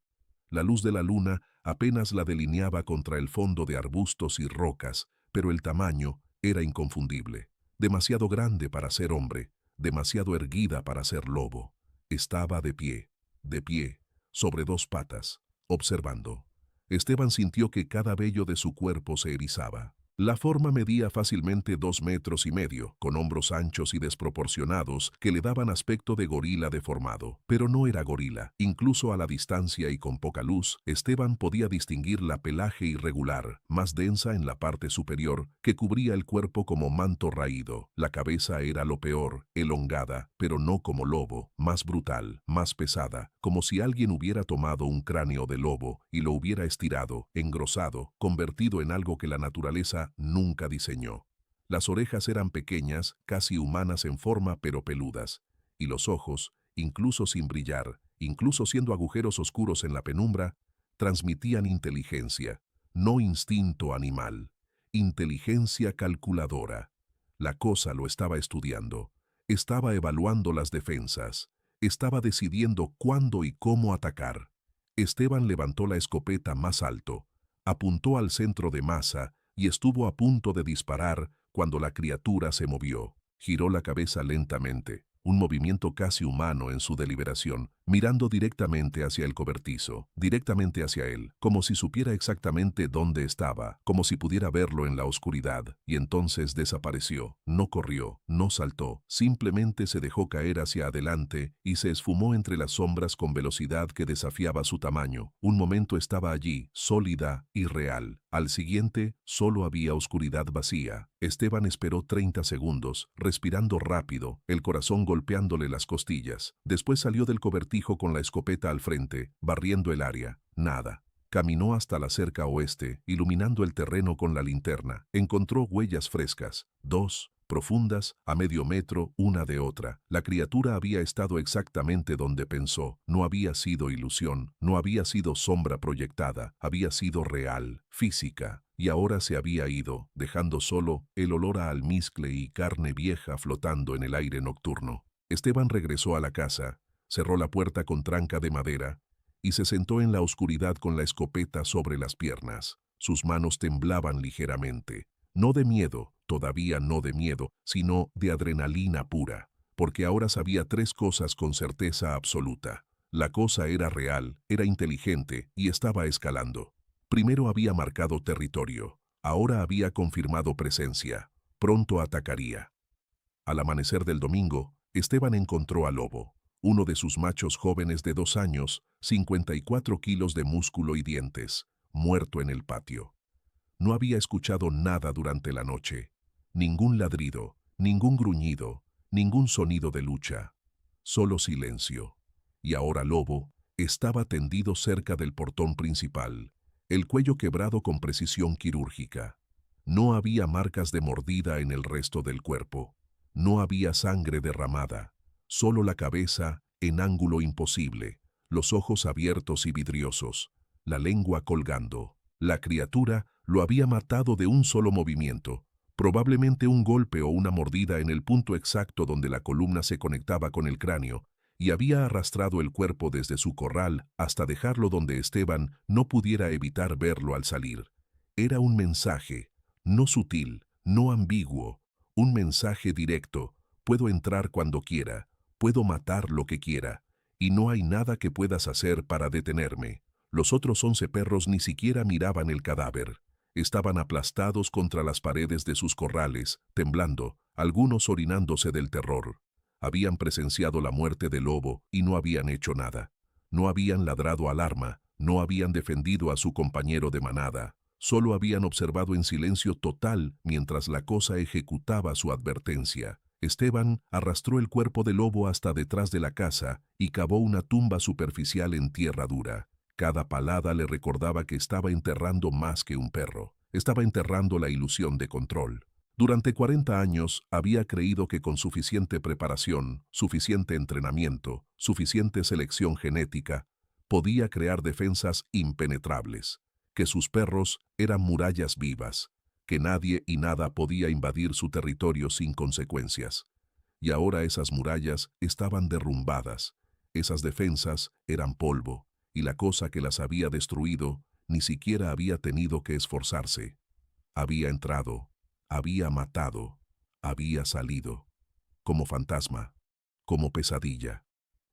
La luz de la luna apenas la delineaba contra el fondo de arbustos y rocas, pero el tamaño era inconfundible. Demasiado grande para ser hombre, demasiado erguida para ser lobo. Estaba de pie, sobre 2 patas, observando. Esteban sintió que cada vello de su cuerpo se erizaba. La forma medía fácilmente 2,5 metros, con hombros anchos y desproporcionados que le daban aspecto de gorila deformado. Pero no era gorila. Incluso a la distancia y con poca luz, Esteban podía distinguir la pelaje irregular, más densa en la parte superior, que cubría el cuerpo como manto raído. La cabeza era lo peor, elongada, pero no como lobo, más brutal, más pesada, como si alguien hubiera tomado un cráneo de lobo y lo hubiera estirado, engrosado, convertido en algo que la naturaleza nunca diseñó. Las orejas eran pequeñas, casi humanas en forma pero peludas, y los ojos, incluso sin brillar, incluso siendo agujeros oscuros en la penumbra, transmitían inteligencia, no instinto animal, inteligencia calculadora. La cosa lo estaba estudiando, estaba evaluando las defensas, estaba decidiendo cuándo y cómo atacar. Esteban levantó la escopeta más alto, apuntó al centro de masa y estuvo a punto de disparar cuando la criatura se movió. Giró la cabeza lentamente, un movimiento casi humano en su deliberación, mirando directamente hacia el cobertizo, directamente hacia él, como si supiera exactamente dónde estaba, como si pudiera verlo en la oscuridad, y entonces desapareció. No corrió, no saltó, simplemente se dejó caer hacia adelante y se esfumó entre las sombras con velocidad que desafiaba su tamaño. Un momento estaba allí, sólida y real. Al siguiente, solo había oscuridad vacía. Esteban esperó 30 segundos, respirando rápido, el corazón golpeándole las costillas. Después salió del cobertijo con la escopeta al frente, barriendo el área. Nada. Caminó hasta la cerca oeste, iluminando el terreno con la linterna. Encontró huellas frescas. 2, profundas, a medio metro, una de otra. La criatura había estado exactamente donde pensó. No había sido ilusión, no había sido sombra proyectada, había sido real, física. Y ahora se había ido, dejando solo el olor a almizcle y carne vieja flotando en el aire nocturno. Esteban regresó a la casa, cerró la puerta con tranca de madera y se sentó en la oscuridad con la escopeta sobre las piernas. Sus manos temblaban ligeramente. No de miedo, todavía no de miedo, sino de adrenalina pura, porque ahora sabía tres cosas con certeza absoluta. La cosa era real, era inteligente y estaba escalando. Primero había marcado territorio, ahora había confirmado presencia. Pronto atacaría. Al amanecer del domingo, Esteban encontró al lobo, uno de sus machos jóvenes de 2 años, 54 kilos de músculo y dientes, muerto en el patio. No había escuchado nada durante la noche. Ningún ladrido, ningún gruñido, ningún sonido de lucha. Solo silencio. Y ahora Lobo estaba tendido cerca del portón principal, el cuello quebrado con precisión quirúrgica. No había marcas de mordida en el resto del cuerpo. No había sangre derramada. Solo la cabeza en ángulo imposible, los ojos abiertos y vidriosos, la lengua colgando. La criatura lo había matado de un solo movimiento, probablemente un golpe o una mordida en el punto exacto donde la columna se conectaba con el cráneo, y había arrastrado el cuerpo desde su corral hasta dejarlo donde Esteban no pudiera evitar verlo al salir. Era un mensaje, no sutil, no ambiguo, un mensaje directo: puedo entrar cuando quiera, puedo matar lo que quiera, y no hay nada que puedas hacer para detenerme. Los otros 11 perros ni siquiera miraban el cadáver. Estaban aplastados contra las paredes de sus corrales, temblando, algunos orinándose del terror. Habían presenciado la muerte del lobo y no habían hecho nada. No habían ladrado alarma, no habían defendido a su compañero de manada. Solo habían observado en silencio total mientras la cosa ejecutaba su advertencia. Esteban arrastró el cuerpo del lobo hasta detrás de la casa y cavó una tumba superficial en tierra dura. Cada palada le recordaba que estaba enterrando más que un perro. Estaba enterrando la ilusión de control. Durante 40 años había creído que con suficiente preparación, suficiente entrenamiento, suficiente selección genética, podía crear defensas impenetrables, que sus perros eran murallas vivas, que nadie y nada podía invadir su territorio sin consecuencias. Y ahora esas murallas estaban derrumbadas, esas defensas eran polvo, y la cosa que las había destruido ni siquiera había tenido que esforzarse. Había entrado, había matado, había salido, como fantasma, como pesadilla,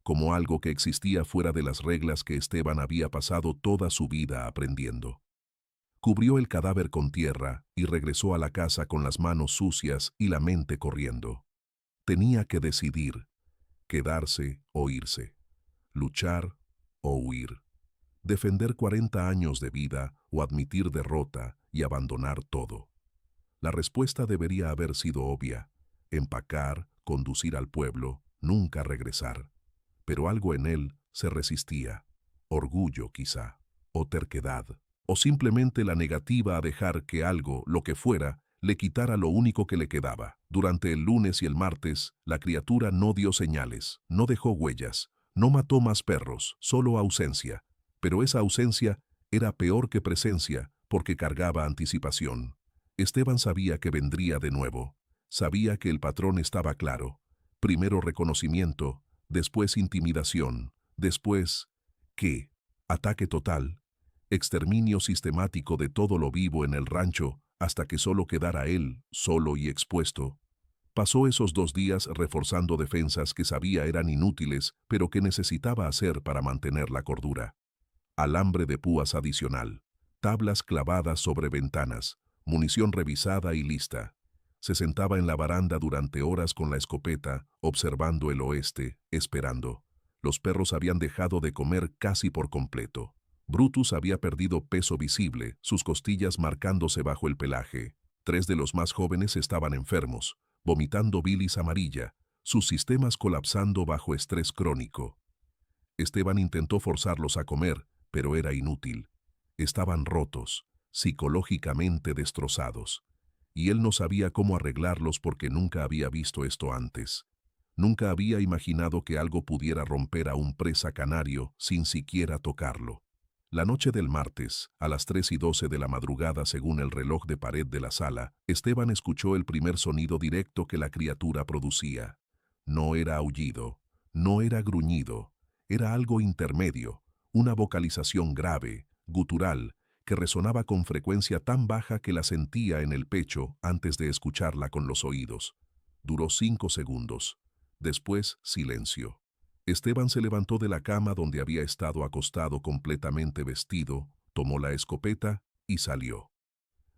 como algo que existía fuera de las reglas que Esteban había pasado toda su vida aprendiendo. Cubrió el cadáver con tierra y regresó a la casa con las manos sucias y la mente corriendo. Tenía que decidir, quedarse o irse, luchar o huir, defender 40 años de vida o admitir derrota y abandonar todo. La respuesta debería haber sido obvia: empacar, conducir al pueblo, nunca regresar. Pero algo en él se resistía, orgullo quizá, o terquedad, o simplemente la negativa a dejar que algo, lo que fuera, le quitara lo único que le quedaba. Durante el lunes y el martes, la criatura no dio señales, no dejó huellas, no mató más perros, solo ausencia. Pero esa ausencia era peor que presencia, porque cargaba anticipación. Esteban sabía que vendría de nuevo. Sabía que el patrón estaba claro. Primero reconocimiento, después intimidación, después, ¿qué? Ataque total, exterminio sistemático de todo lo vivo en el rancho hasta que solo quedara él, solo y expuesto. Pasó esos 2 días reforzando defensas que sabía eran inútiles, pero que necesitaba hacer para mantener la cordura. Alambre de púas adicional, tablas clavadas sobre ventanas, munición revisada y lista. Se sentaba en la baranda durante horas con la escopeta, observando el oeste, esperando. Los perros habían dejado de comer casi por completo. Brutus había perdido peso visible, sus costillas marcándose bajo el pelaje. 3 de los más jóvenes estaban enfermos, vomitando bilis amarilla, sus sistemas colapsando bajo estrés crónico. Esteban intentó forzarlos a comer, pero era inútil. Estaban rotos, psicológicamente destrozados. y él no sabía cómo arreglarlos porque nunca había visto esto antes. Nunca había imaginado que algo pudiera romper a un presa canario sin siquiera tocarlo. La noche del martes, a las 3:12 de la madrugada según el reloj de pared de la sala, Esteban escuchó el primer sonido directo que la criatura producía. No era aullido, no era gruñido, era algo intermedio, una vocalización grave, gutural, que resonaba con frecuencia tan baja que la sentía en el pecho antes de escucharla con los oídos. Duró 5 segundos. Después, silencio. Esteban se levantó de la cama donde había estado acostado completamente vestido, tomó la escopeta y salió.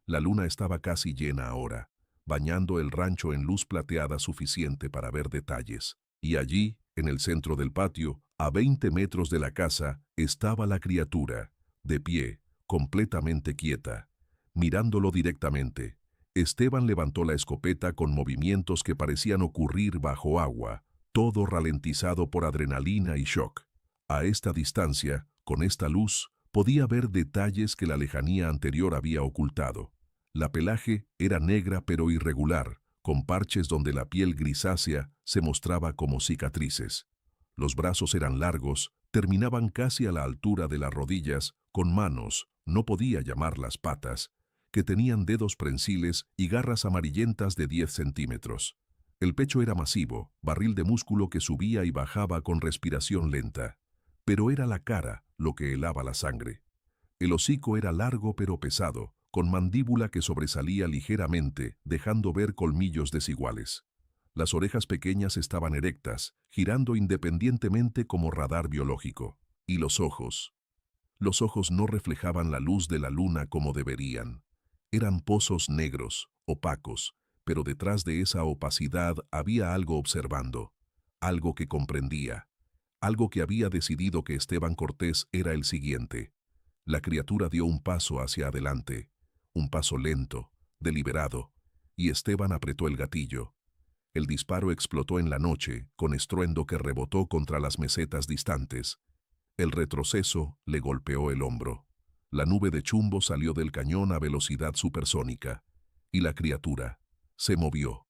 La luna estaba casi llena ahora, bañando el rancho en luz plateada suficiente para ver detalles. Y allí, en el centro del patio, a 20 metros de la casa, estaba la criatura, de pie, completamente quieta, mirándolo directamente. Esteban levantó la escopeta con movimientos que parecían ocurrir bajo agua, todo ralentizado por adrenalina y shock. A esta distancia, con esta luz, podía ver detalles que la lejanía anterior había ocultado. La pelaje era negra pero irregular, con parches donde la piel grisácea se mostraba como cicatrices. Los brazos eran largos, terminaban casi a la altura de las rodillas, con manos, no podía llamarlas patas, que tenían dedos prensiles y garras amarillentas de 10 centímetros. El pecho era masivo, barril de músculo que subía y bajaba con respiración lenta. Pero era la cara lo que helaba la sangre. El hocico era largo pero pesado, con mandíbula que sobresalía ligeramente, dejando ver colmillos desiguales. Las orejas pequeñas estaban erectas, girando independientemente como radar biológico. Y los ojos. Los ojos no reflejaban la luz de la luna como deberían. Eran pozos negros, opacos, pero detrás de esa opacidad había algo observando, algo que comprendía, algo que había decidido que Esteban Cortés era el siguiente. La criatura dio un paso hacia adelante, un paso lento, deliberado, y Esteban apretó el gatillo. El disparo explotó en la noche, con estruendo que rebotó contra las mesetas distantes. El retroceso le golpeó el hombro. La nube de chumbo salió del cañón a velocidad supersónica, y la criatura se movió.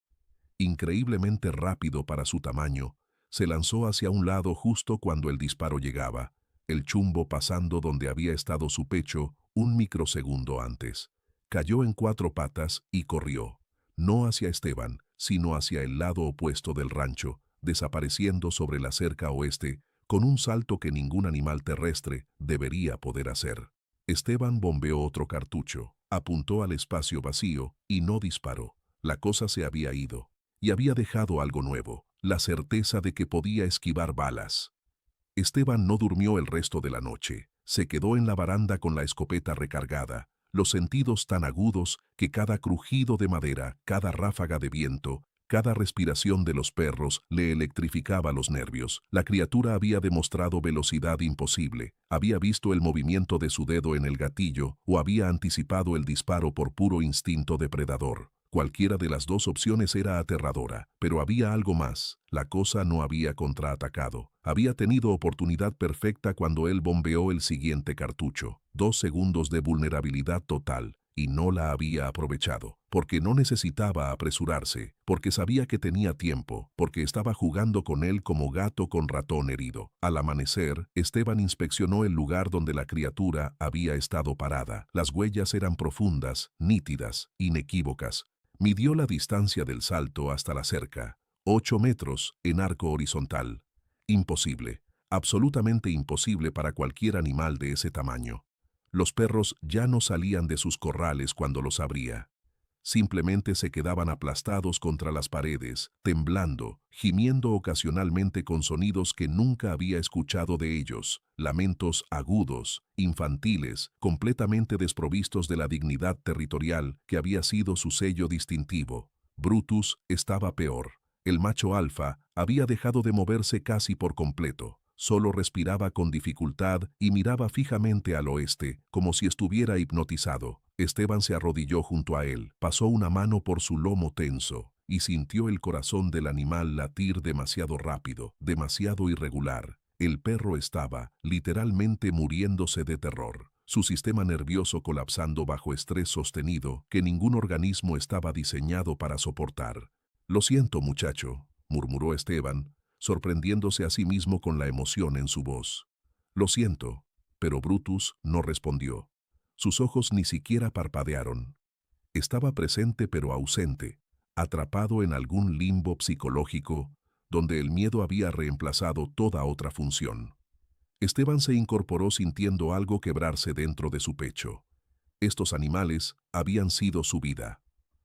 Increíblemente rápido para su tamaño, se lanzó hacia un lado justo cuando el disparo llegaba, el chumbo pasando donde había estado su pecho un microsegundo antes. Cayó en 4 patas y corrió, no hacia Esteban, sino hacia el lado opuesto del rancho, desapareciendo sobre la cerca oeste, con un salto que ningún animal terrestre debería poder hacer. Esteban bombeó otro cartucho, apuntó al espacio vacío y no disparó. La cosa se había ido, y había dejado algo nuevo, la certeza de que podía esquivar balas. Esteban no durmió el resto de la noche, se quedó en la baranda con la escopeta recargada, los sentidos tan agudos que cada crujido de madera, cada ráfaga de viento, cada respiración de los perros le electrificaba los nervios. La criatura había demostrado velocidad imposible, había visto el movimiento de su dedo en el gatillo o había anticipado el disparo por puro instinto depredador. Cualquiera de las dos opciones era aterradora, pero había algo más. La cosa no había contraatacado. Había tenido oportunidad perfecta cuando él bombeó el siguiente cartucho. 2 segundos de vulnerabilidad total, y no la había aprovechado, porque no necesitaba apresurarse, porque sabía que tenía tiempo, porque estaba jugando con él como gato con ratón herido. Al amanecer, Esteban inspeccionó el lugar donde la criatura había estado parada. Las huellas eran profundas, nítidas, inequívocas. Midió la distancia del salto hasta la cerca, 8 metros en arco horizontal. Imposible, absolutamente imposible para cualquier animal de ese tamaño. Los perros ya no salían de sus corrales cuando los abría. Simplemente se quedaban aplastados contra las paredes, temblando, gimiendo ocasionalmente con sonidos que nunca había escuchado de ellos, lamentos agudos, infantiles, completamente desprovistos de la dignidad territorial que había sido su sello distintivo. Brutus estaba peor. El macho alfa había dejado de moverse casi por completo. Solo respiraba con dificultad y miraba fijamente al oeste, como si estuviera hipnotizado. Esteban se arrodilló junto a él, pasó una mano por su lomo tenso y sintió el corazón del animal latir demasiado rápido, demasiado irregular. El perro estaba, literalmente, muriéndose de terror. su sistema nervioso colapsando bajo estrés sostenido que ningún organismo estaba diseñado para soportar. «Lo siento, muchacho», murmuró Esteban, sorprendiéndose a sí mismo con la emoción en su voz. «Lo siento», pero Brutus no respondió. Sus ojos ni siquiera parpadearon. Estaba presente pero ausente, atrapado en algún limbo psicológico donde el miedo había reemplazado toda otra función. Esteban se incorporó sintiendo algo quebrarse dentro de su pecho. Estos animales habían sido su vida,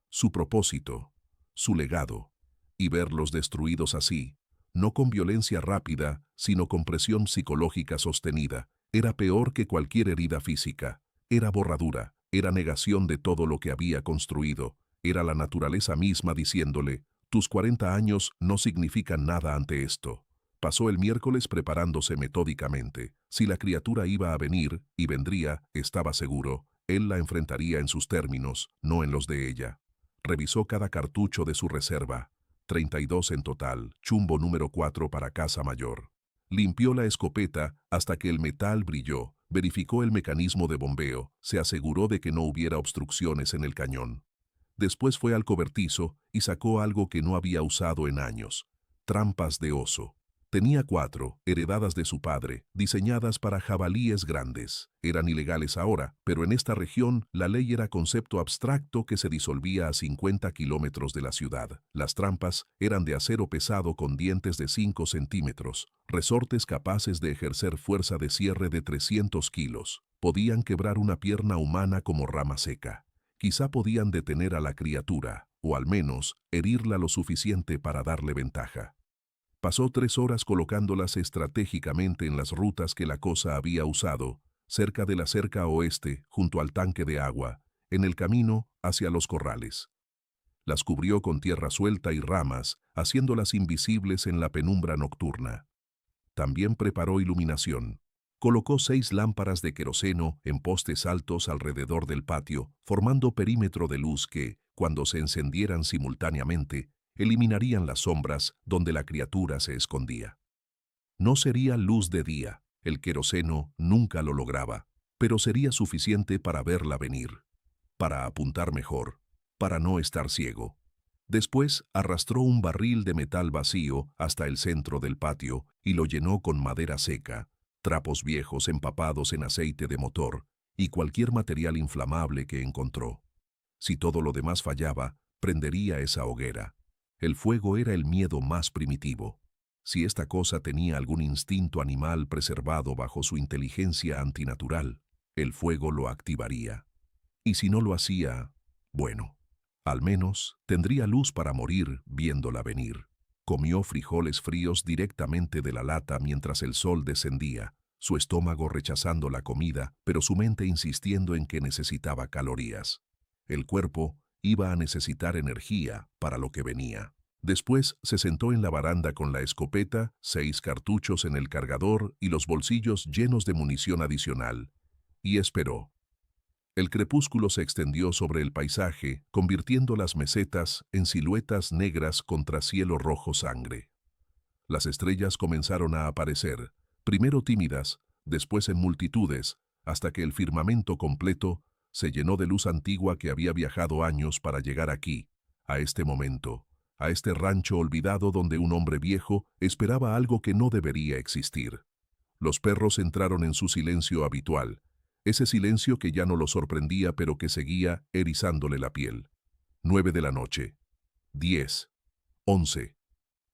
su propósito, su legado, y verlos destruidos así, no con violencia rápida, sino con presión psicológica sostenida, era peor que cualquier herida física. Era borradura, era negación de todo lo que había construido, era la naturaleza misma diciéndole: «Tus 40 años no significan nada ante esto». Pasó el miércoles preparándose metódicamente. Si la criatura iba a venir, y vendría, estaba seguro, él la enfrentaría en sus términos, no en los de ella. Revisó cada cartucho de su reserva, 32 en total, chumbo número 4 para Casa Mayor. Limpió la escopeta hasta que el metal brilló, verificó el mecanismo de bombeo, se aseguró de que no hubiera obstrucciones en el cañón. Después fue al cobertizo y sacó algo que no había usado en años: trampas de oso. Tenía 4, heredadas de su padre, diseñadas para jabalíes grandes. Eran ilegales ahora, pero en esta región la ley era concepto abstracto que se disolvía a 50 kilómetros de la ciudad. Las trampas eran de acero pesado con dientes de 5 centímetros, resortes capaces de ejercer fuerza de cierre de 300 kilos. Podían quebrar una pierna humana como rama seca. Quizá podían detener a la criatura, o al menos herirla lo suficiente para darle ventaja. Pasó 3 horas colocándolas estratégicamente en las rutas que la cosa había usado, cerca de la cerca oeste, junto al tanque de agua, en el camino hacia los corrales. Las cubrió con tierra suelta y ramas, haciéndolas invisibles en la penumbra nocturna. También preparó iluminación. Colocó 6 lámparas de queroseno en postes altos alrededor del patio, formando perímetro de luz que, cuando se encendieran simultáneamente, eliminarían las sombras donde la criatura se escondía. No sería luz de día, el queroseno nunca lo lograba, pero sería suficiente para verla venir, para apuntar mejor, para no estar ciego. Después arrastró un barril de metal vacío hasta el centro del patio y lo llenó con madera seca, trapos viejos empapados en aceite de motor y cualquier material inflamable que encontró. Si todo lo demás fallaba, prendería esa hoguera. El fuego era el miedo más primitivo. Si esta cosa tenía algún instinto animal preservado bajo su inteligencia antinatural, el fuego lo activaría. Y si no lo hacía, bueno, al menos tendría luz para morir viéndola venir. Comió frijoles fríos directamente de la lata mientras el sol descendía, su estómago rechazando la comida, pero su mente insistiendo en que necesitaba calorías. El cuerpo iba a necesitar energía para lo que venía. Después se sentó en la baranda con la escopeta, 6 cartuchos en el cargador y los bolsillos llenos de munición adicional, y esperó. El crepúsculo se extendió sobre el paisaje, convirtiendo las mesetas en siluetas negras contra cielo rojo sangre. Las estrellas comenzaron a aparecer, primero tímidas, después en multitudes, hasta que el firmamento completo se llenó de luz antigua que había viajado años para llegar aquí, a este momento, a este rancho olvidado donde un hombre viejo esperaba algo que no debería existir. Los perros entraron en su silencio habitual, ese silencio que ya no lo sorprendía pero que seguía erizándole la piel. 9 de la noche. 10. 11.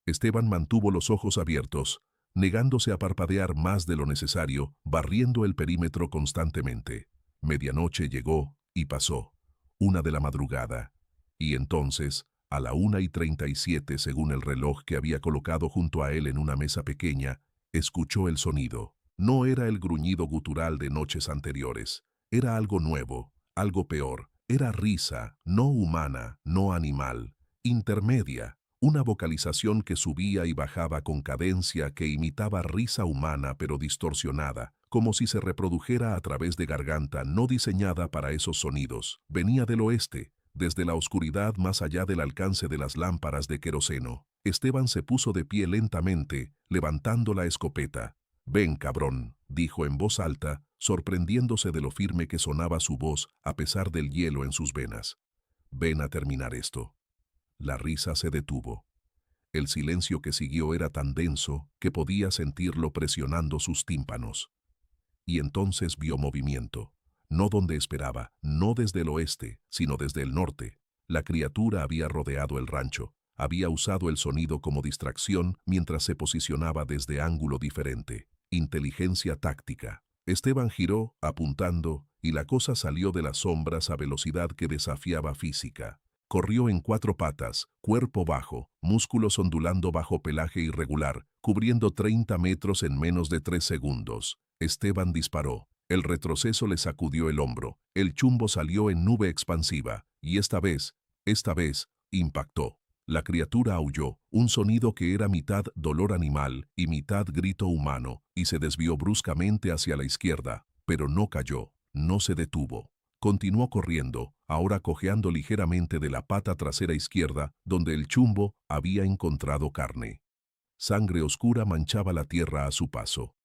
Esteban mantuvo los ojos abiertos, negándose a parpadear más de lo necesario, barriendo el perímetro constantemente. Medianoche llegó y pasó. 1 de la madrugada. Y entonces, a la 1:37 según el reloj que había colocado junto a él en una mesa pequeña, escuchó el sonido. No era el gruñido gutural de noches anteriores. Era algo nuevo, algo peor. Era risa, no humana, no animal, intermedia. Una vocalización que subía y bajaba con cadencia que imitaba risa humana pero distorsionada, como si se reprodujera a través de garganta no diseñada para esos sonidos. Venía del oeste, desde la oscuridad más allá del alcance de las lámparas de queroseno. Esteban se puso de pie lentamente, levantando la escopeta. «Ven, cabrón», dijo en voz alta, sorprendiéndose de lo firme que sonaba su voz a pesar del hielo en sus venas. «Ven a terminar esto». La risa se detuvo. El silencio que siguió era tan denso que podía sentirlo presionando sus tímpanos. Y entonces vio movimiento. No donde esperaba, no desde el oeste, sino desde el norte. La criatura había rodeado el rancho. Había usado el sonido como distracción mientras se posicionaba desde ángulo diferente. Inteligencia táctica. Esteban giró, apuntando, y la cosa salió de las sombras a velocidad que desafiaba física. Corrió en 4 patas, cuerpo bajo, músculos ondulando bajo pelaje irregular, cubriendo 30 metros en menos de 3 segundos. Esteban disparó. El retroceso le sacudió el hombro. El chumbo salió en nube expansiva, y esta vez, impactó. La criatura aulló, un sonido que era mitad dolor animal y mitad grito humano, y se desvió bruscamente hacia la izquierda, pero no cayó, no se detuvo. Continuó corriendo, ahora cojeando ligeramente de la pata trasera izquierda, donde el chumbo había encontrado carne. Sangre oscura manchaba la tierra a su paso.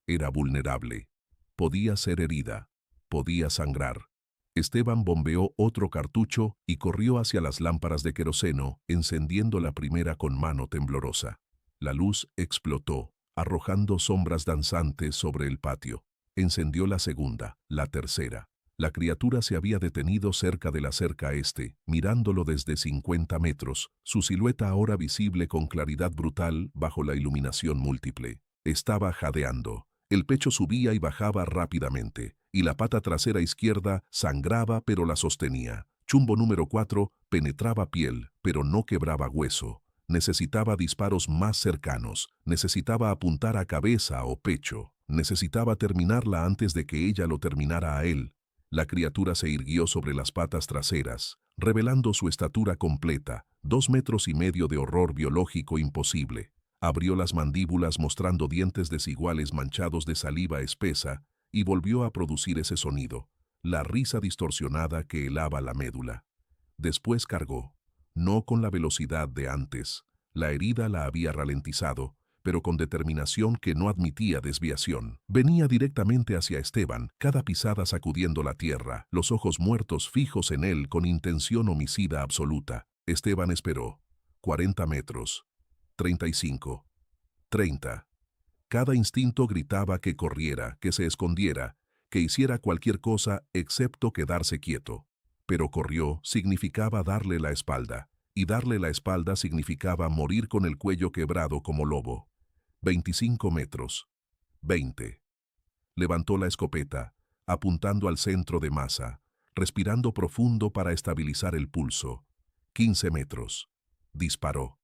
Era vulnerable. Podía ser herida. Podía sangrar. Esteban bombeó otro cartucho y corrió hacia las lámparas de queroseno, encendiendo la primera con mano temblorosa. La luz explotó, arrojando sombras danzantes sobre el patio. Encendió la segunda, la tercera. La criatura se había detenido cerca de la cerca este, mirándolo desde 50 metros, su silueta ahora visible con claridad brutal bajo la iluminación múltiple. Estaba jadeando. El pecho subía y bajaba rápidamente, y la pata trasera izquierda sangraba pero la sostenía. Chumbo número 4 penetraba piel, pero no quebraba hueso. Necesitaba disparos más cercanos, necesitaba apuntar a cabeza o pecho, necesitaba terminarla antes de que ella lo terminara a él. La criatura se irguió sobre las patas traseras, revelando su estatura completa, 2,5 metros de horror biológico imposible. Abrió las mandíbulas mostrando dientes desiguales manchados de saliva espesa y volvió a producir ese sonido, la risa distorsionada que helaba la médula. Después cargó, no con la velocidad de antes. La herida la había ralentizado, pero con determinación que no admitía desviación. Venía directamente hacia Esteban, cada pisada sacudiendo la tierra, los ojos muertos fijos en él con intención homicida absoluta. Esteban esperó. 40 metros. 35. 30. Cada instinto gritaba que corriera, que se escondiera, que hiciera cualquier cosa excepto quedarse quieto. Pero corrió significaba darle la espalda, y darle la espalda significaba morir con el cuello quebrado como lobo. 25 metros. 20. Levantó la escopeta, apuntando al centro de masa, respirando profundo para estabilizar el pulso. 15 metros. Disparó.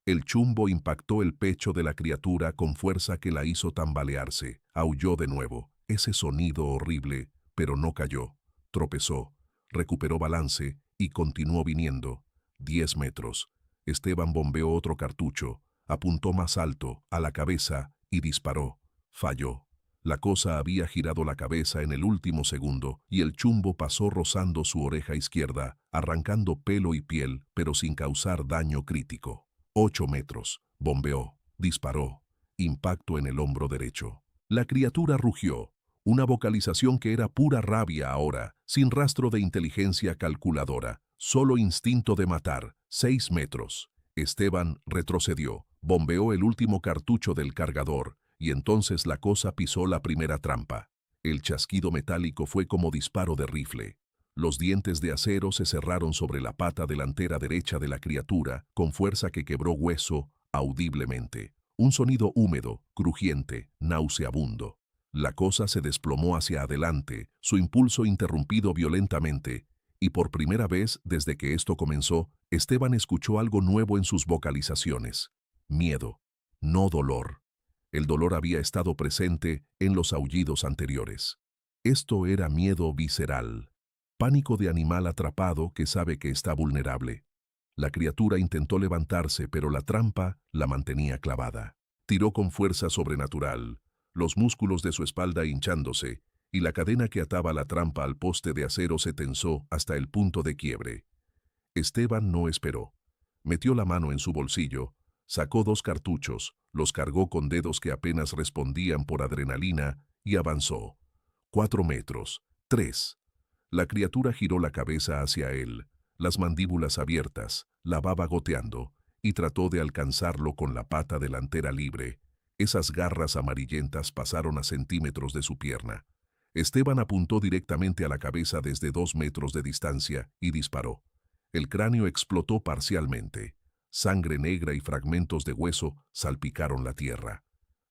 El chumbo impactó el pecho de la criatura con fuerza que la hizo tambalearse. Aulló de nuevo, ese sonido horrible, pero no cayó. Tropezó, recuperó balance y continuó viniendo. 10 metros. Esteban bombeó otro cartucho, apuntó más alto, a la cabeza, y disparó. Falló. La cosa había girado la cabeza en el último segundo y el chumbo pasó rozando su oreja izquierda, arrancando pelo y piel, pero sin causar daño crítico. 8 metros. Bombeó. Disparó. Impacto en el hombro derecho. La criatura rugió. Una vocalización que era pura rabia ahora, sin rastro de inteligencia calculadora. Solo instinto de matar. 6 metros. Esteban retrocedió. Bombeó el último cartucho del cargador, y entonces la cosa pisó la primera trampa. El chasquido metálico fue como disparo de rifle. Los dientes de acero se cerraron sobre la pata delantera derecha de la criatura, con fuerza que quebró hueso audiblemente. Un sonido húmedo, crujiente, nauseabundo. La cosa se desplomó hacia adelante, su impulso interrumpido violentamente, y por primera vez desde que esto comenzó, Esteban escuchó algo nuevo en sus vocalizaciones. Miedo, no dolor. El dolor había estado presente en los aullidos anteriores. Esto era miedo visceral. Pánico de animal atrapado que sabe que está vulnerable. La criatura intentó levantarse, pero la trampa la mantenía clavada. Tiró con fuerza sobrenatural, los músculos de su espalda hinchándose, y la cadena que ataba la trampa al poste de acero se tensó hasta el punto de quiebre. Esteban no esperó. Metió la mano en su bolsillo, Sacó 2 cartuchos, los cargó con dedos que apenas respondían por adrenalina y avanzó. 4 metros. 3. La criatura giró la cabeza hacia él, las mandíbulas abiertas, la baba goteando, y trató de alcanzarlo con la pata delantera libre. Esas garras amarillentas pasaron a centímetros de su pierna. Esteban apuntó directamente a la cabeza desde 2 metros de distancia y disparó. El cráneo explotó parcialmente. Sangre negra y fragmentos de hueso salpicaron la tierra.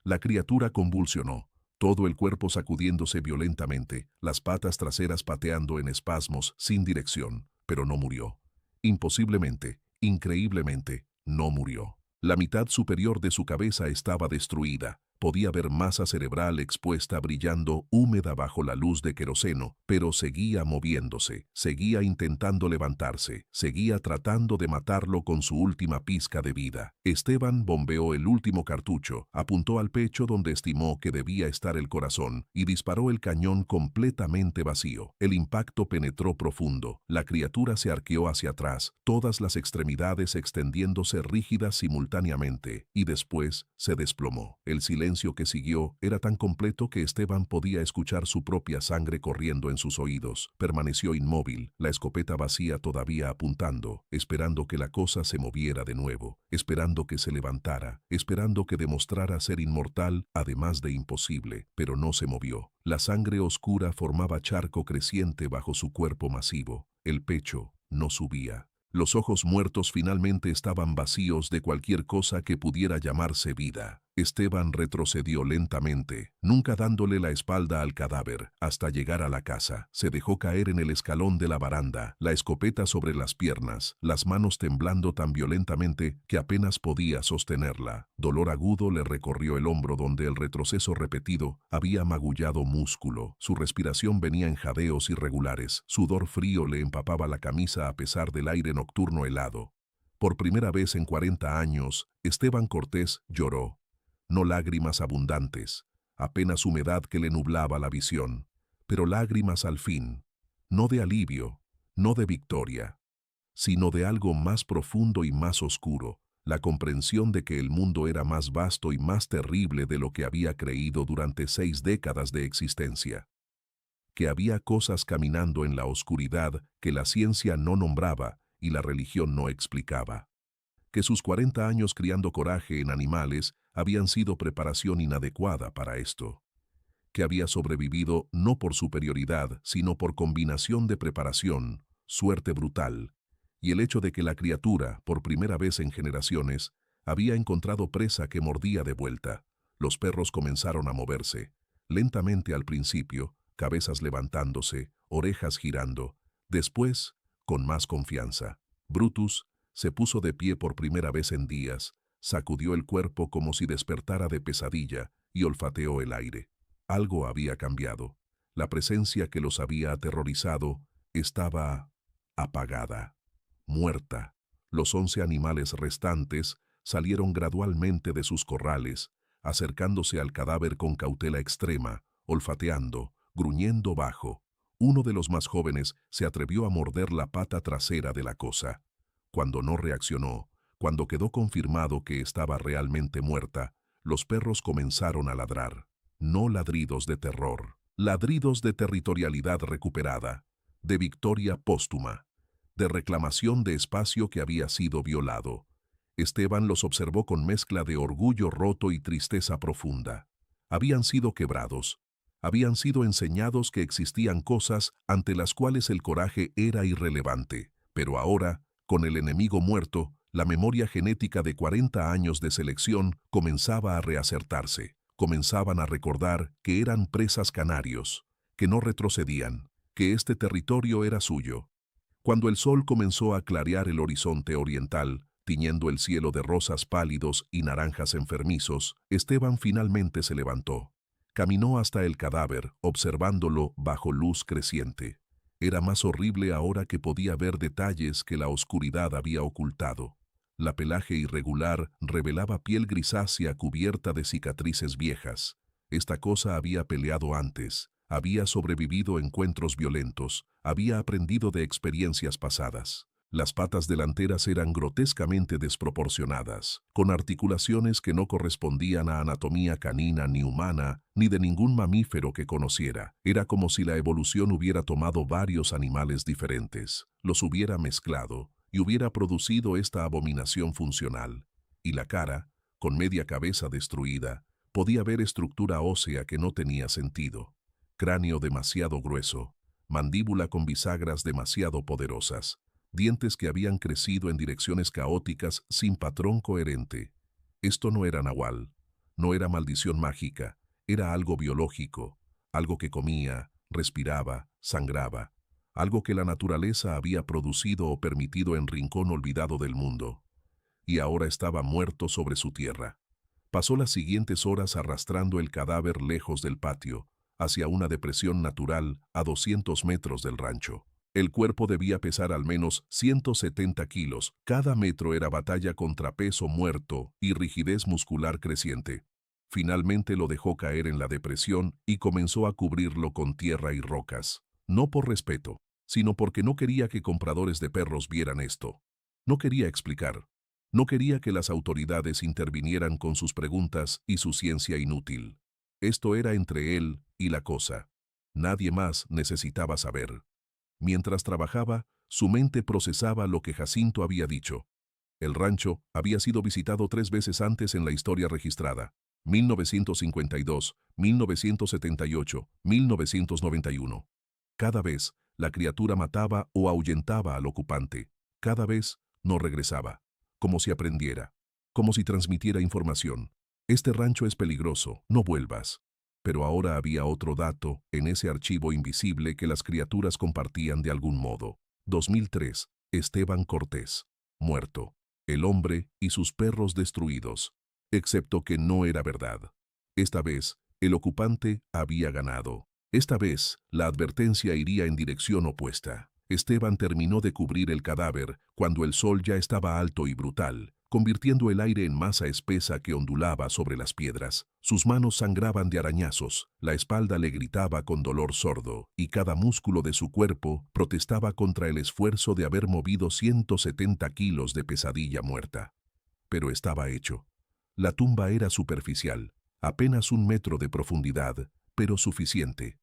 La criatura convulsionó, todo el cuerpo sacudiéndose violentamente, las patas traseras pateando en espasmos sin dirección, pero no murió. Imposiblemente, increíblemente, no murió. La mitad superior de su cabeza estaba destruida. Podía ver masa cerebral expuesta brillando húmeda bajo la luz de queroseno, pero seguía moviéndose, seguía intentando levantarse, seguía tratando de matarlo con su última pizca de vida. Esteban bombeó el último cartucho, apuntó al pecho donde estimó que debía estar el corazón y disparó el cañón completamente vacío. El impacto penetró profundo, la criatura se arqueó hacia atrás, todas las extremidades extendiéndose rígidas simultáneamente, y después se desplomó. El silencio que siguió era tan completo que Esteban podía escuchar su propia sangre corriendo en sus oídos. Permaneció inmóvil, la escopeta vacía todavía apuntando, esperando que la cosa se moviera de nuevo, esperando que se levantara, esperando que demostrara ser inmortal, además de imposible, pero no se movió. La sangre oscura formaba charco creciente bajo su cuerpo masivo. El pecho no subía. Los ojos muertos finalmente estaban vacíos de cualquier cosa que pudiera llamarse vida. Esteban retrocedió lentamente, nunca dándole la espalda al cadáver, hasta llegar a la casa. Se dejó caer en el escalón de la baranda, la escopeta sobre las piernas, las manos temblando tan violentamente que apenas podía sostenerla. Dolor agudo le recorrió el hombro donde el retroceso repetido había magullado músculo. Su respiración venía en jadeos irregulares, sudor frío le empapaba la camisa a pesar del aire nocturno helado. Por primera vez en 40 años, Esteban Cortés lloró. No lágrimas abundantes, apenas humedad que le nublaba la visión, pero lágrimas al fin, no de alivio, no de victoria, sino de algo más profundo y más oscuro, la comprensión de que el mundo era más vasto y más terrible de lo que había creído durante 6 décadas de existencia. Que había cosas caminando en la oscuridad que la ciencia no nombraba y la religión no explicaba. Que sus 40 años criando coraje en animales habían sido preparación inadecuada para esto. Que había sobrevivido no por superioridad, sino por combinación de preparación, suerte brutal, y el hecho de que la criatura, por primera vez en generaciones, había encontrado presa que mordía de vuelta. Los perros comenzaron a moverse, lentamente al principio, cabezas levantándose, orejas girando, después, con más confianza. Brutus se puso de pie por primera vez en días, sacudió el cuerpo como si despertara de pesadilla y olfateó el aire. Algo había cambiado. La presencia que los había aterrorizado estaba apagada, muerta. Los 11 animales restantes salieron gradualmente de sus corrales, acercándose al cadáver con cautela extrema, olfateando, gruñendo bajo. Uno de los más jóvenes se atrevió a morder la pata trasera de la cosa. Cuando no reaccionó, cuando quedó confirmado que estaba realmente muerta, los perros comenzaron a ladrar. No ladridos de terror, ladridos de territorialidad recuperada, de victoria póstuma, de reclamación de espacio que había sido violado. Esteban los observó con mezcla de orgullo roto y tristeza profunda. Habían sido quebrados, habían sido enseñados que existían cosas ante las cuales el coraje era irrelevante, pero ahora, con el enemigo muerto, la memoria genética de 40 años de selección comenzaba a reacertarse. Comenzaban a recordar que eran presas canarios, que no retrocedían, que este territorio era suyo. Cuando el sol comenzó a clarear el horizonte oriental, tiñendo el cielo de rosas pálidos y naranjas enfermizos, Esteban finalmente se levantó. Caminó hasta el cadáver, observándolo bajo luz creciente. Era más horrible ahora que podía ver detalles que la oscuridad había ocultado. La pelaje irregular revelaba piel grisácea cubierta de cicatrices viejas. Esta cosa había peleado antes, había sobrevivido encuentros violentos, había aprendido de experiencias pasadas. Las patas delanteras eran grotescamente desproporcionadas, con articulaciones que no correspondían a anatomía canina ni humana, ni de ningún mamífero que conociera. Era como si la evolución hubiera tomado varios animales diferentes, los hubiera mezclado y hubiera producido esta abominación funcional. Y la cara, con media cabeza destruida, podía ver estructura ósea que no tenía sentido. Cráneo demasiado grueso, mandíbula con bisagras demasiado poderosas, dientes que habían crecido en direcciones caóticas sin patrón coherente. Esto no era nahual, no era maldición mágica, era algo biológico, algo que comía, respiraba, sangraba, algo que la naturaleza había producido o permitido en rincón olvidado del mundo. Y ahora estaba muerto sobre su tierra. Pasó las siguientes horas arrastrando el cadáver lejos del patio, hacia una depresión natural a 200 metros del rancho. El cuerpo debía pesar al menos 170 kilos. Cada metro era batalla contra peso muerto y rigidez muscular creciente. Finalmente lo dejó caer en la depresión y comenzó a cubrirlo con tierra y rocas. No por respeto, sino porque no quería que compradores de perros vieran esto. No quería explicar. No quería que las autoridades intervinieran con sus preguntas y su ciencia inútil. Esto era entre él y la cosa. Nadie más necesitaba saber. Mientras trabajaba, su mente procesaba lo que Jacinto había dicho. El rancho había sido visitado 3 veces antes en la historia registrada: 1952, 1978, 1991. Cada vez, la criatura mataba o ahuyentaba al ocupante. Cada vez, no regresaba. Como si aprendiera. Como si transmitiera información. Este rancho es peligroso, no vuelvas. Pero ahora había otro dato en ese archivo invisible que las criaturas compartían de algún modo. 2003, Esteban Cortés. Muerto. El hombre y sus perros destruidos. Excepto que no era verdad. Esta vez, el ocupante había ganado. Esta vez, la advertencia iría en dirección opuesta. Esteban terminó de cubrir el cadáver cuando el sol ya estaba alto y brutal, convirtiendo el aire en masa espesa que ondulaba sobre las piedras. Sus manos sangraban de arañazos, la espalda le gritaba con dolor sordo, y cada músculo de su cuerpo protestaba contra el esfuerzo de haber movido 170 kilos de pesadilla muerta. Pero estaba hecho. La tumba era superficial, apenas 1 metro de profundidad, pero suficiente.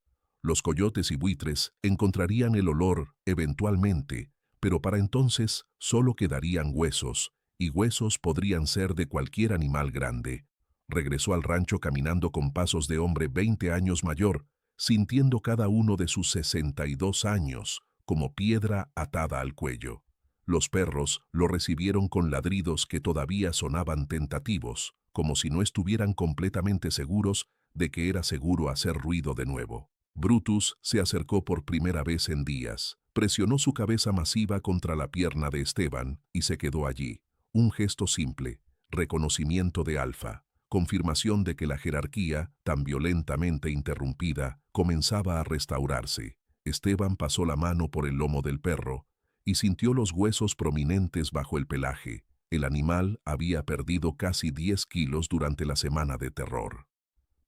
Los coyotes y buitres encontrarían el olor, eventualmente, pero para entonces solo quedarían huesos, y huesos podrían ser de cualquier animal grande. Regresó al rancho caminando con pasos de hombre 20 años mayor, sintiendo cada uno de sus 62 años como piedra atada al cuello. Los perros lo recibieron con ladridos que todavía sonaban tentativos, como si no estuvieran completamente seguros de que era seguro hacer ruido de nuevo. Brutus se acercó por primera vez en días, presionó su cabeza masiva contra la pierna de Esteban y se quedó allí. Un gesto simple, reconocimiento de Alfa, confirmación de que la jerarquía, tan violentamente interrumpida, comenzaba a restaurarse. Esteban pasó la mano por el lomo del perro y sintió los huesos prominentes bajo el pelaje. El animal había perdido casi 10 kilos durante la semana de terror.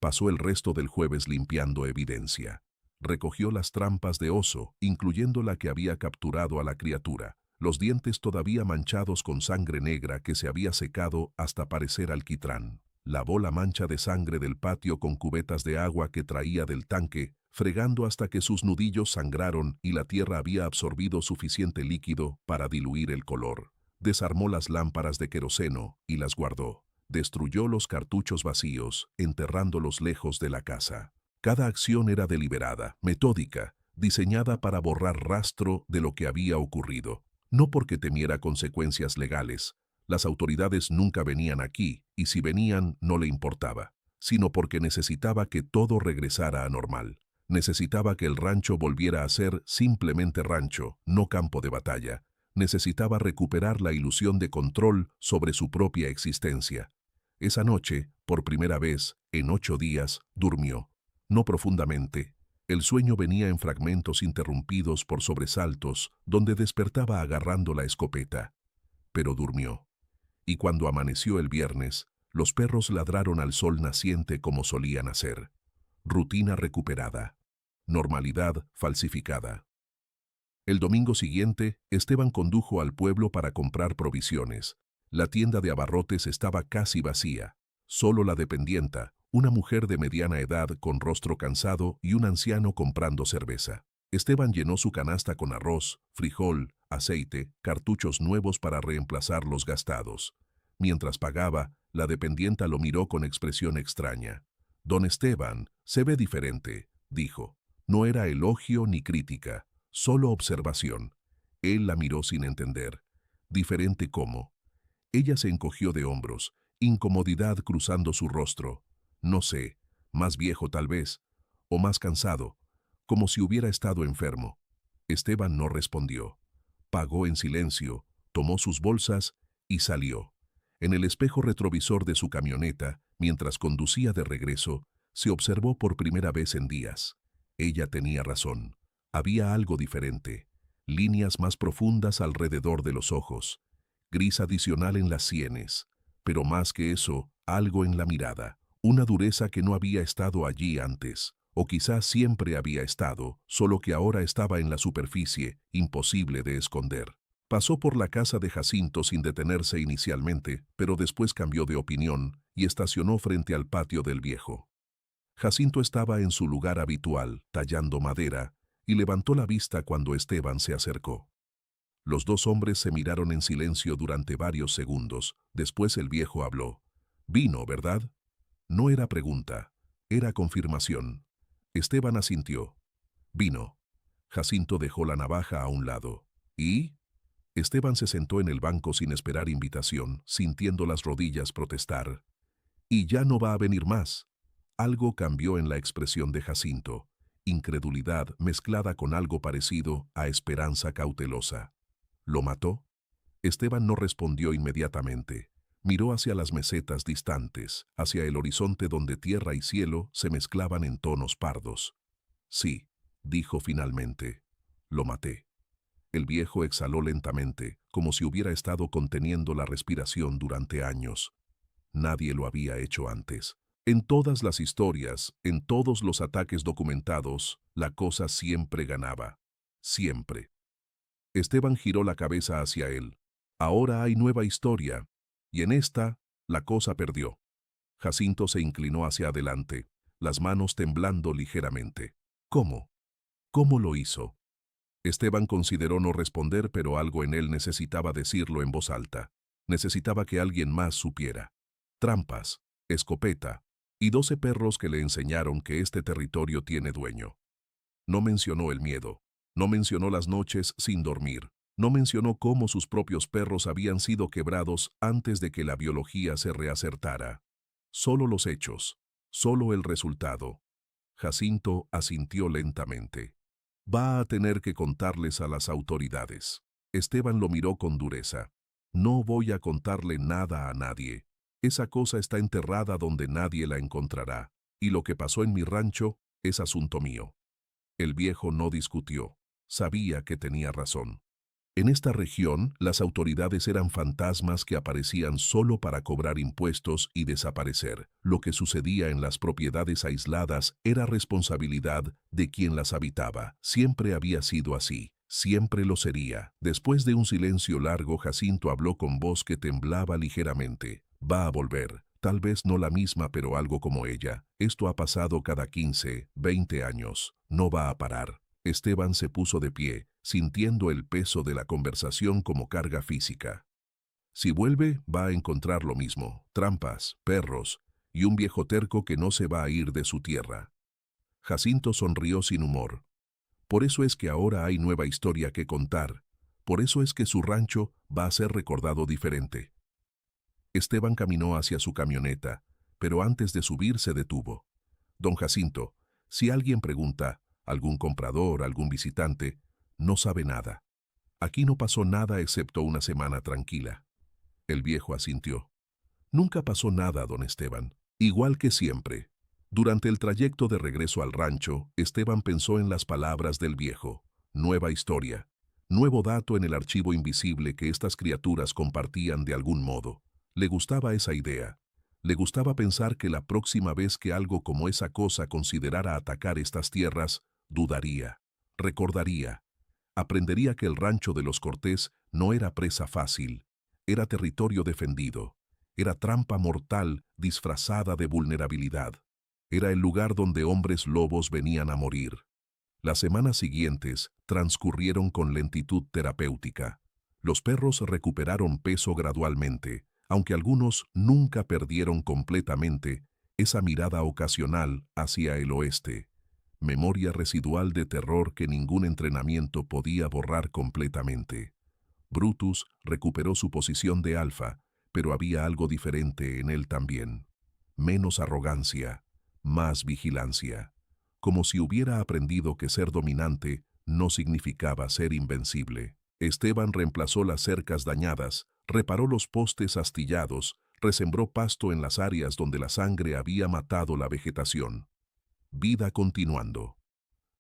Pasó el resto del jueves limpiando evidencia. Recogió las trampas de oso, incluyendo la que había capturado a la criatura, los dientes todavía manchados con sangre negra que se había secado hasta parecer alquitrán. Lavó la mancha de sangre del patio con cubetas de agua que traía del tanque, fregando hasta que sus nudillos sangraron y la tierra había absorbido suficiente líquido para diluir el color. Desarmó las lámparas de queroseno y las guardó. Destruyó los cartuchos vacíos, enterrándolos lejos de la casa. Cada acción era deliberada, metódica, diseñada para borrar rastro de lo que había ocurrido. No porque temiera consecuencias legales. Las autoridades nunca venían aquí, y si venían no le importaba, sino porque necesitaba que todo regresara a normal. Necesitaba que el rancho volviera a ser simplemente rancho, no campo de batalla. Necesitaba recuperar la ilusión de control sobre su propia existencia. Esa noche, por primera vez, en 8 días, durmió. No profundamente. El sueño venía en fragmentos interrumpidos por sobresaltos, donde despertaba agarrando la escopeta. Pero durmió. Y cuando amaneció el viernes, los perros ladraron al sol naciente como solían hacer. Rutina recuperada. Normalidad falsificada. El domingo siguiente, Esteban condujo al pueblo para comprar provisiones. La tienda de abarrotes estaba casi vacía. Solo la dependienta, una mujer de mediana edad con rostro cansado y un anciano comprando cerveza. Esteban llenó su canasta con arroz, frijol, aceite, cartuchos nuevos para reemplazar los gastados. Mientras pagaba, la dependienta lo miró con expresión extraña. Don Esteban, se ve diferente, dijo. No era elogio ni crítica, solo observación. Él la miró sin entender. ¿Diferente cómo? Ella se encogió de hombros, incomodidad cruzando su rostro. No sé, más viejo tal vez, o más cansado, como si hubiera estado enfermo. Esteban no respondió. Pagó en silencio, tomó sus bolsas y salió. En el espejo retrovisor de su camioneta, mientras conducía de regreso, se observó por primera vez en días. Ella tenía razón. Había algo diferente. Líneas más profundas alrededor de los ojos. Gris adicional en las sienes. Pero más que eso, algo en la mirada. Una dureza que no había estado allí antes. O quizás siempre había estado, solo que ahora estaba en la superficie, imposible de esconder. Pasó por la casa de Jacinto sin detenerse inicialmente, pero después cambió de opinión y estacionó frente al patio del viejo. Jacinto estaba en su lugar habitual, tallando madera, y levantó la vista cuando Esteban se acercó. Los dos hombres se miraron en silencio durante varios segundos. Después el viejo habló. «Vino, ¿verdad?» No era pregunta, era confirmación. Esteban asintió. «Vino». Jacinto dejó la navaja a un lado. «¿Y?» Esteban se sentó en el banco sin esperar invitación, sintiendo las rodillas protestar. «¿Y ya no va a venir más?» Algo cambió en la expresión de Jacinto. Incredulidad mezclada con algo parecido a esperanza cautelosa. ¿Lo mató? Esteban no respondió inmediatamente. Miró hacia las mesetas distantes, hacia el horizonte donde tierra y cielo se mezclaban en tonos pardos. «Sí», dijo finalmente. «Lo maté». El viejo exhaló lentamente, como si hubiera estado conteniendo la respiración durante años. Nadie lo había hecho antes. En todas las historias, en todos los ataques documentados, la cosa siempre ganaba. Siempre. Esteban giró la cabeza hacia él. Ahora hay nueva historia, y en esta, la cosa perdió. Jacinto se inclinó hacia adelante, las manos temblando ligeramente. ¿Cómo? ¿Cómo lo hizo? Esteban consideró no responder, pero algo en él necesitaba decirlo en voz alta. Necesitaba que alguien más supiera. Trampas, escopeta, y 12 perros que le enseñaron que este territorio tiene dueño. No mencionó el miedo, no mencionó las noches sin dormir, no mencionó cómo sus propios perros habían sido quebrados antes de que la biología se reacertara. Solo los hechos, solo el resultado. Jacinto asintió lentamente. Va a tener que contarles a las autoridades. Esteban lo miró con dureza. No voy a contarle nada a nadie. Esa cosa está enterrada donde nadie la encontrará, y lo que pasó en mi rancho es asunto mío. El viejo no discutió. Sabía que tenía razón. En esta región, las autoridades eran fantasmas que aparecían solo para cobrar impuestos y desaparecer. Lo que sucedía en las propiedades aisladas era responsabilidad de quien las habitaba. Siempre había sido así. Siempre lo sería. Después de un silencio largo, Jacinto habló con voz que temblaba ligeramente. Va a volver. Tal vez no la misma, pero algo como ella. Esto ha pasado cada 15, 20 años. No va a parar. Esteban se puso de pie, sintiendo el peso de la conversación como carga física. Si vuelve, va a encontrar lo mismo. Trampas, perros y un viejo terco que no se va a ir de su tierra. Jacinto sonrió sin humor. Por eso es que ahora hay nueva historia que contar. Por eso es que su rancho va a ser recordado diferente. Esteban caminó hacia su camioneta, pero antes de subir se detuvo. Don Jacinto, si alguien pregunta, algún comprador, algún visitante, no sabe nada. Aquí no pasó nada excepto una semana tranquila. El viejo asintió. Nunca pasó nada, don Esteban. Igual que siempre. Durante el trayecto de regreso al rancho, Esteban pensó en las palabras del viejo. Nueva historia. Nuevo dato en el archivo invisible que estas criaturas compartían de algún modo. Le gustaba esa idea. Le gustaba pensar que la próxima vez que algo como esa cosa considerara atacar estas tierras, dudaría, recordaría. aprendería que el rancho de los Cortés no era presa fácil, era territorio defendido, era trampa mortal disfrazada de vulnerabilidad. Era el lugar donde hombres lobos venían a morir. Las semanas siguientes transcurrieron con lentitud terapéutica. Los perros recuperaron peso gradualmente, aunque algunos nunca perdieron completamente esa mirada ocasional hacia el oeste, memoria residual de terror que ningún entrenamiento podía borrar completamente. Brutus recuperó su posición de alfa, pero había algo diferente en él también. Menos arrogancia, más vigilancia. Como si hubiera aprendido que ser dominante no significaba ser invencible. Esteban reemplazó las cercas dañadas, reparó los postes astillados, resembró pasto en las áreas donde la sangre había matado la vegetación. Vida continuando.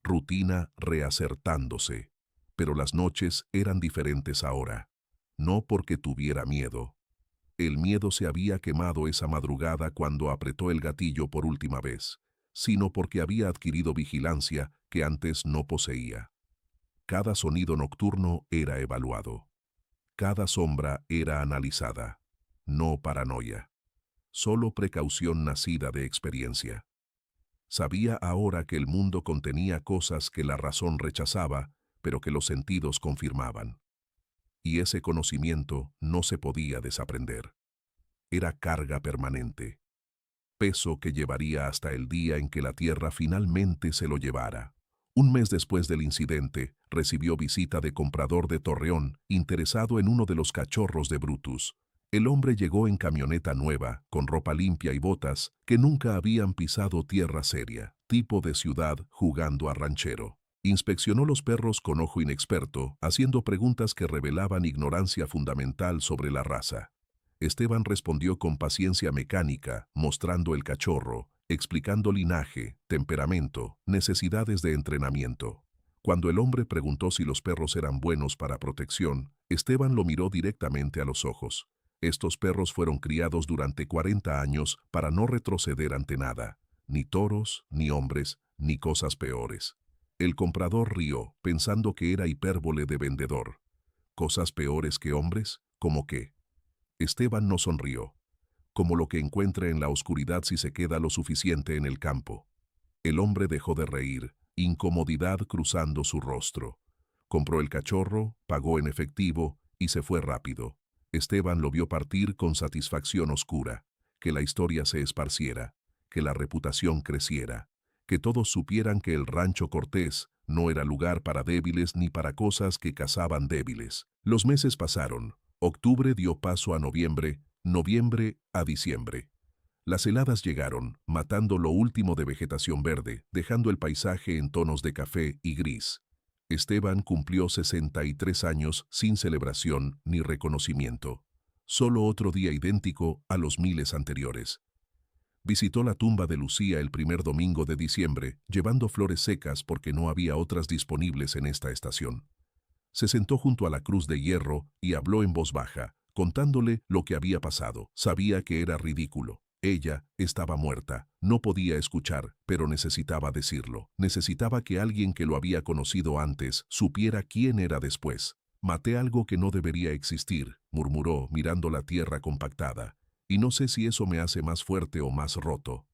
Rutina reacertándose. Pero las noches eran diferentes ahora. No porque tuviera miedo. El miedo se había quemado esa madrugada cuando apretó el gatillo por última vez, sino porque había adquirido vigilancia que antes no poseía. Cada sonido nocturno era evaluado. Cada sombra era analizada. No paranoia. Solo precaución nacida de experiencia. Sabía ahora que el mundo contenía cosas que la razón rechazaba, pero que los sentidos confirmaban. Y ese conocimiento no se podía desaprender. Era carga permanente. Peso que llevaría hasta el día en que la tierra finalmente se lo llevara. Un mes después del incidente, recibió visita de comprador de Torreón, interesado en uno de los cachorros de Brutus. El hombre llegó en camioneta nueva, con ropa limpia y botas, que nunca habían pisado tierra seria, tipo de ciudad jugando a ranchero. Inspeccionó los perros con ojo inexperto, haciendo preguntas que revelaban ignorancia fundamental sobre la raza. Esteban respondió con paciencia mecánica, mostrando el cachorro, explicando linaje, temperamento, necesidades de entrenamiento. Cuando el hombre preguntó si los perros eran buenos para protección, Esteban lo miró directamente a los ojos. Estos perros fueron criados durante 40 años para no retroceder ante nada, ni toros, ni hombres, ni cosas peores. El comprador rió, pensando que era hipérbole de vendedor. ¿Cosas peores que hombres? ¿Cómo qué? Esteban no sonrió. Como lo que encuentra en la oscuridad si se queda lo suficiente en el campo. El hombre dejó de reír, incomodidad cruzando su rostro. Compró el cachorro, pagó en efectivo y se fue rápido. Esteban lo vio partir con satisfacción oscura, que la historia se esparciera, que la reputación creciera, que todos supieran que el rancho Cortés no era lugar para débiles ni para cosas que cazaban débiles. Los meses pasaron, octubre dio paso a noviembre, noviembre a diciembre. Las heladas llegaron, matando lo último de vegetación verde, dejando el paisaje en tonos de café y gris. Esteban cumplió 63 años sin celebración ni reconocimiento. Solo otro día idéntico a los miles anteriores. Visitó la tumba de Lucía el primer domingo de diciembre, llevando flores secas porque no había otras disponibles en esta estación. Se sentó junto a la cruz de hierro y habló en voz baja, contándole lo que había pasado. Sabía que era ridículo. Ella estaba muerta, no podía escuchar, pero necesitaba decirlo. Necesitaba que alguien que lo había conocido antes supiera quién era después. Maté algo que no debería existir, murmuró, mirando la tierra compactada. Y no sé si eso me hace más fuerte o más roto.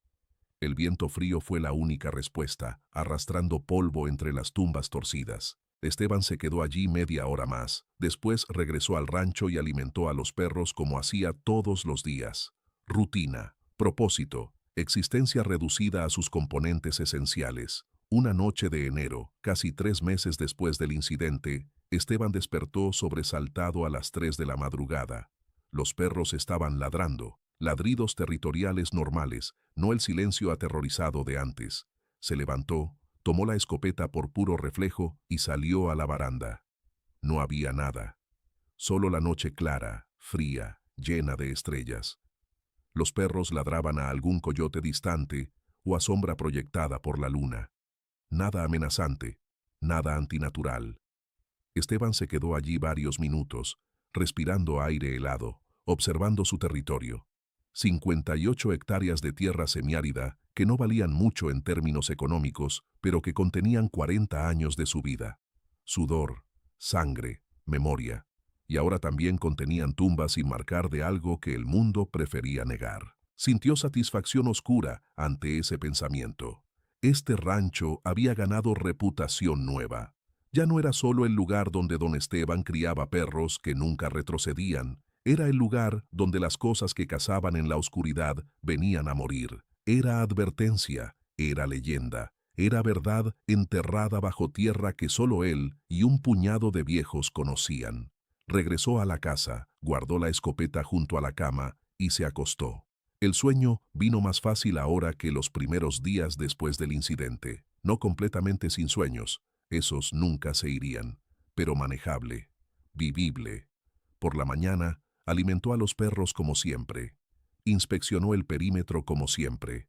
El viento frío fue la única respuesta, arrastrando polvo entre las tumbas torcidas. Esteban se quedó allí media hora más. Después regresó al rancho y alimentó a los perros como hacía todos los días. Rutina. Propósito, existencia reducida a sus componentes esenciales. Una noche de enero, casi 3 meses después del incidente, Esteban despertó sobresaltado a las 3 de la madrugada. Los perros estaban ladrando, ladridos territoriales normales, no el silencio aterrorizado de antes. Se levantó, tomó la escopeta por puro reflejo y salió a la baranda. No había nada. Solo la noche clara, fría, llena de estrellas. Los perros ladraban a algún coyote distante o a sombra proyectada por la luna. Nada amenazante, nada antinatural. Esteban se quedó allí varios minutos, respirando aire helado, observando su territorio. 58 hectáreas de tierra semiárida que no valían mucho en términos económicos, pero que contenían 40 años de su vida. Sudor, sangre, memoria. Y ahora también contenían tumbas sin marcar de algo que el mundo prefería negar. Sintió satisfacción oscura ante ese pensamiento. Este rancho había ganado reputación nueva. Ya no era solo el lugar donde don Esteban criaba perros que nunca retrocedían, era el lugar donde las cosas que cazaban en la oscuridad venían a morir. Era advertencia, era leyenda, era verdad enterrada bajo tierra que solo él y un puñado de viejos conocían. Regresó a la casa, guardó la escopeta junto a la cama y se acostó. El sueño vino más fácil ahora que los primeros días después del incidente. No completamente sin sueños, esos nunca se irían, pero manejable, vivible. Por la mañana, alimentó a los perros como siempre. Inspeccionó el perímetro como siempre.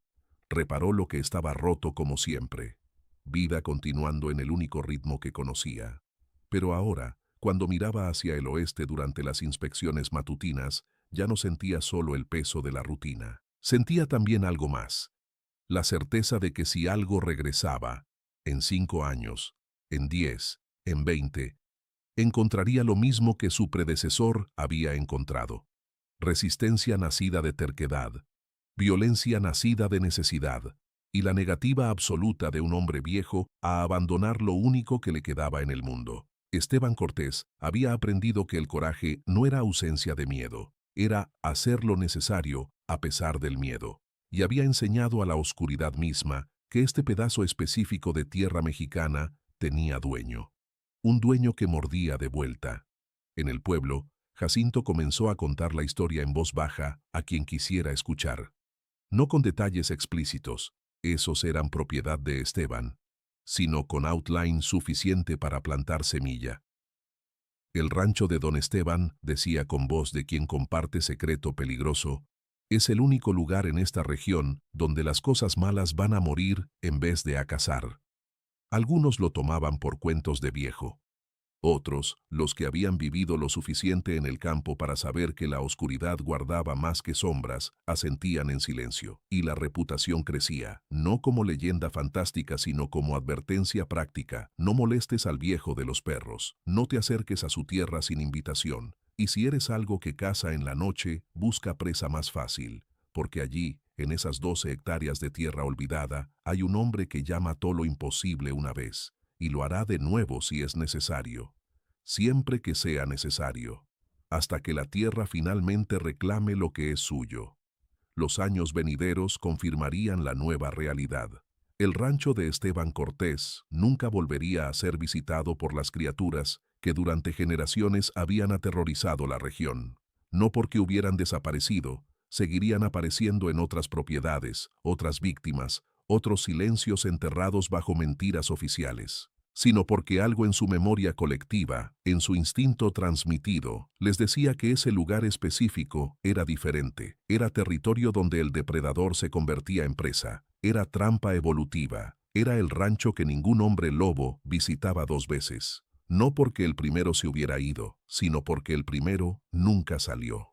Reparó lo que estaba roto como siempre. Vida continuando en el único ritmo que conocía. Pero ahora, cuando miraba hacia el oeste durante las inspecciones matutinas, ya no sentía solo el peso de la rutina. Sentía también algo más. La certeza de que si algo regresaba, en 5 años, en 10, en 20, encontraría lo mismo que su predecesor había encontrado. Resistencia nacida de terquedad, violencia nacida de necesidad, y la negativa absoluta de un hombre viejo a abandonar lo único que le quedaba en el mundo. Esteban Cortés había aprendido que el coraje no era ausencia de miedo, era hacer lo necesario a pesar del miedo. Y había enseñado a la oscuridad misma que este pedazo específico de tierra mexicana tenía dueño. Un dueño que mordía de vuelta. En el pueblo, Jacinto comenzó a contar la historia en voz baja a quien quisiera escuchar. No con detalles explícitos, esos eran propiedad de Esteban, sino con outline suficiente para plantar semilla. El rancho de don Esteban, decía con voz de quien comparte secreto peligroso, es el único lugar en esta región donde las cosas malas van a morir en vez de a cazar. Algunos lo tomaban por cuentos de viejo. Otros, los que habían vivido lo suficiente en el campo para saber que la oscuridad guardaba más que sombras, asentían en silencio. Y la reputación crecía, no como leyenda fantástica sino como advertencia práctica. No molestes al viejo de los perros, no te acerques a su tierra sin invitación. Y si eres algo que caza en la noche, busca presa más fácil, porque allí, en esas 12 hectáreas de tierra olvidada, hay un hombre que ya mató lo imposible una vez. Y lo hará de nuevo si es necesario, siempre que sea necesario, hasta que la tierra finalmente reclame lo que es suyo. Los años venideros confirmarían la nueva realidad. El rancho de Esteban Cortés nunca volvería a ser visitado por las criaturas que durante generaciones habían aterrorizado la región. No porque hubieran desaparecido, seguirían apareciendo en otras propiedades, otras víctimas, otros silencios enterrados bajo mentiras oficiales, sino porque algo en su memoria colectiva, en su instinto transmitido, les decía que ese lugar específico era diferente, era territorio donde el depredador se convertía en presa, era trampa evolutiva, era el rancho que ningún hombre lobo visitaba 2 veces, no porque el primero se hubiera ido, sino porque el primero nunca salió.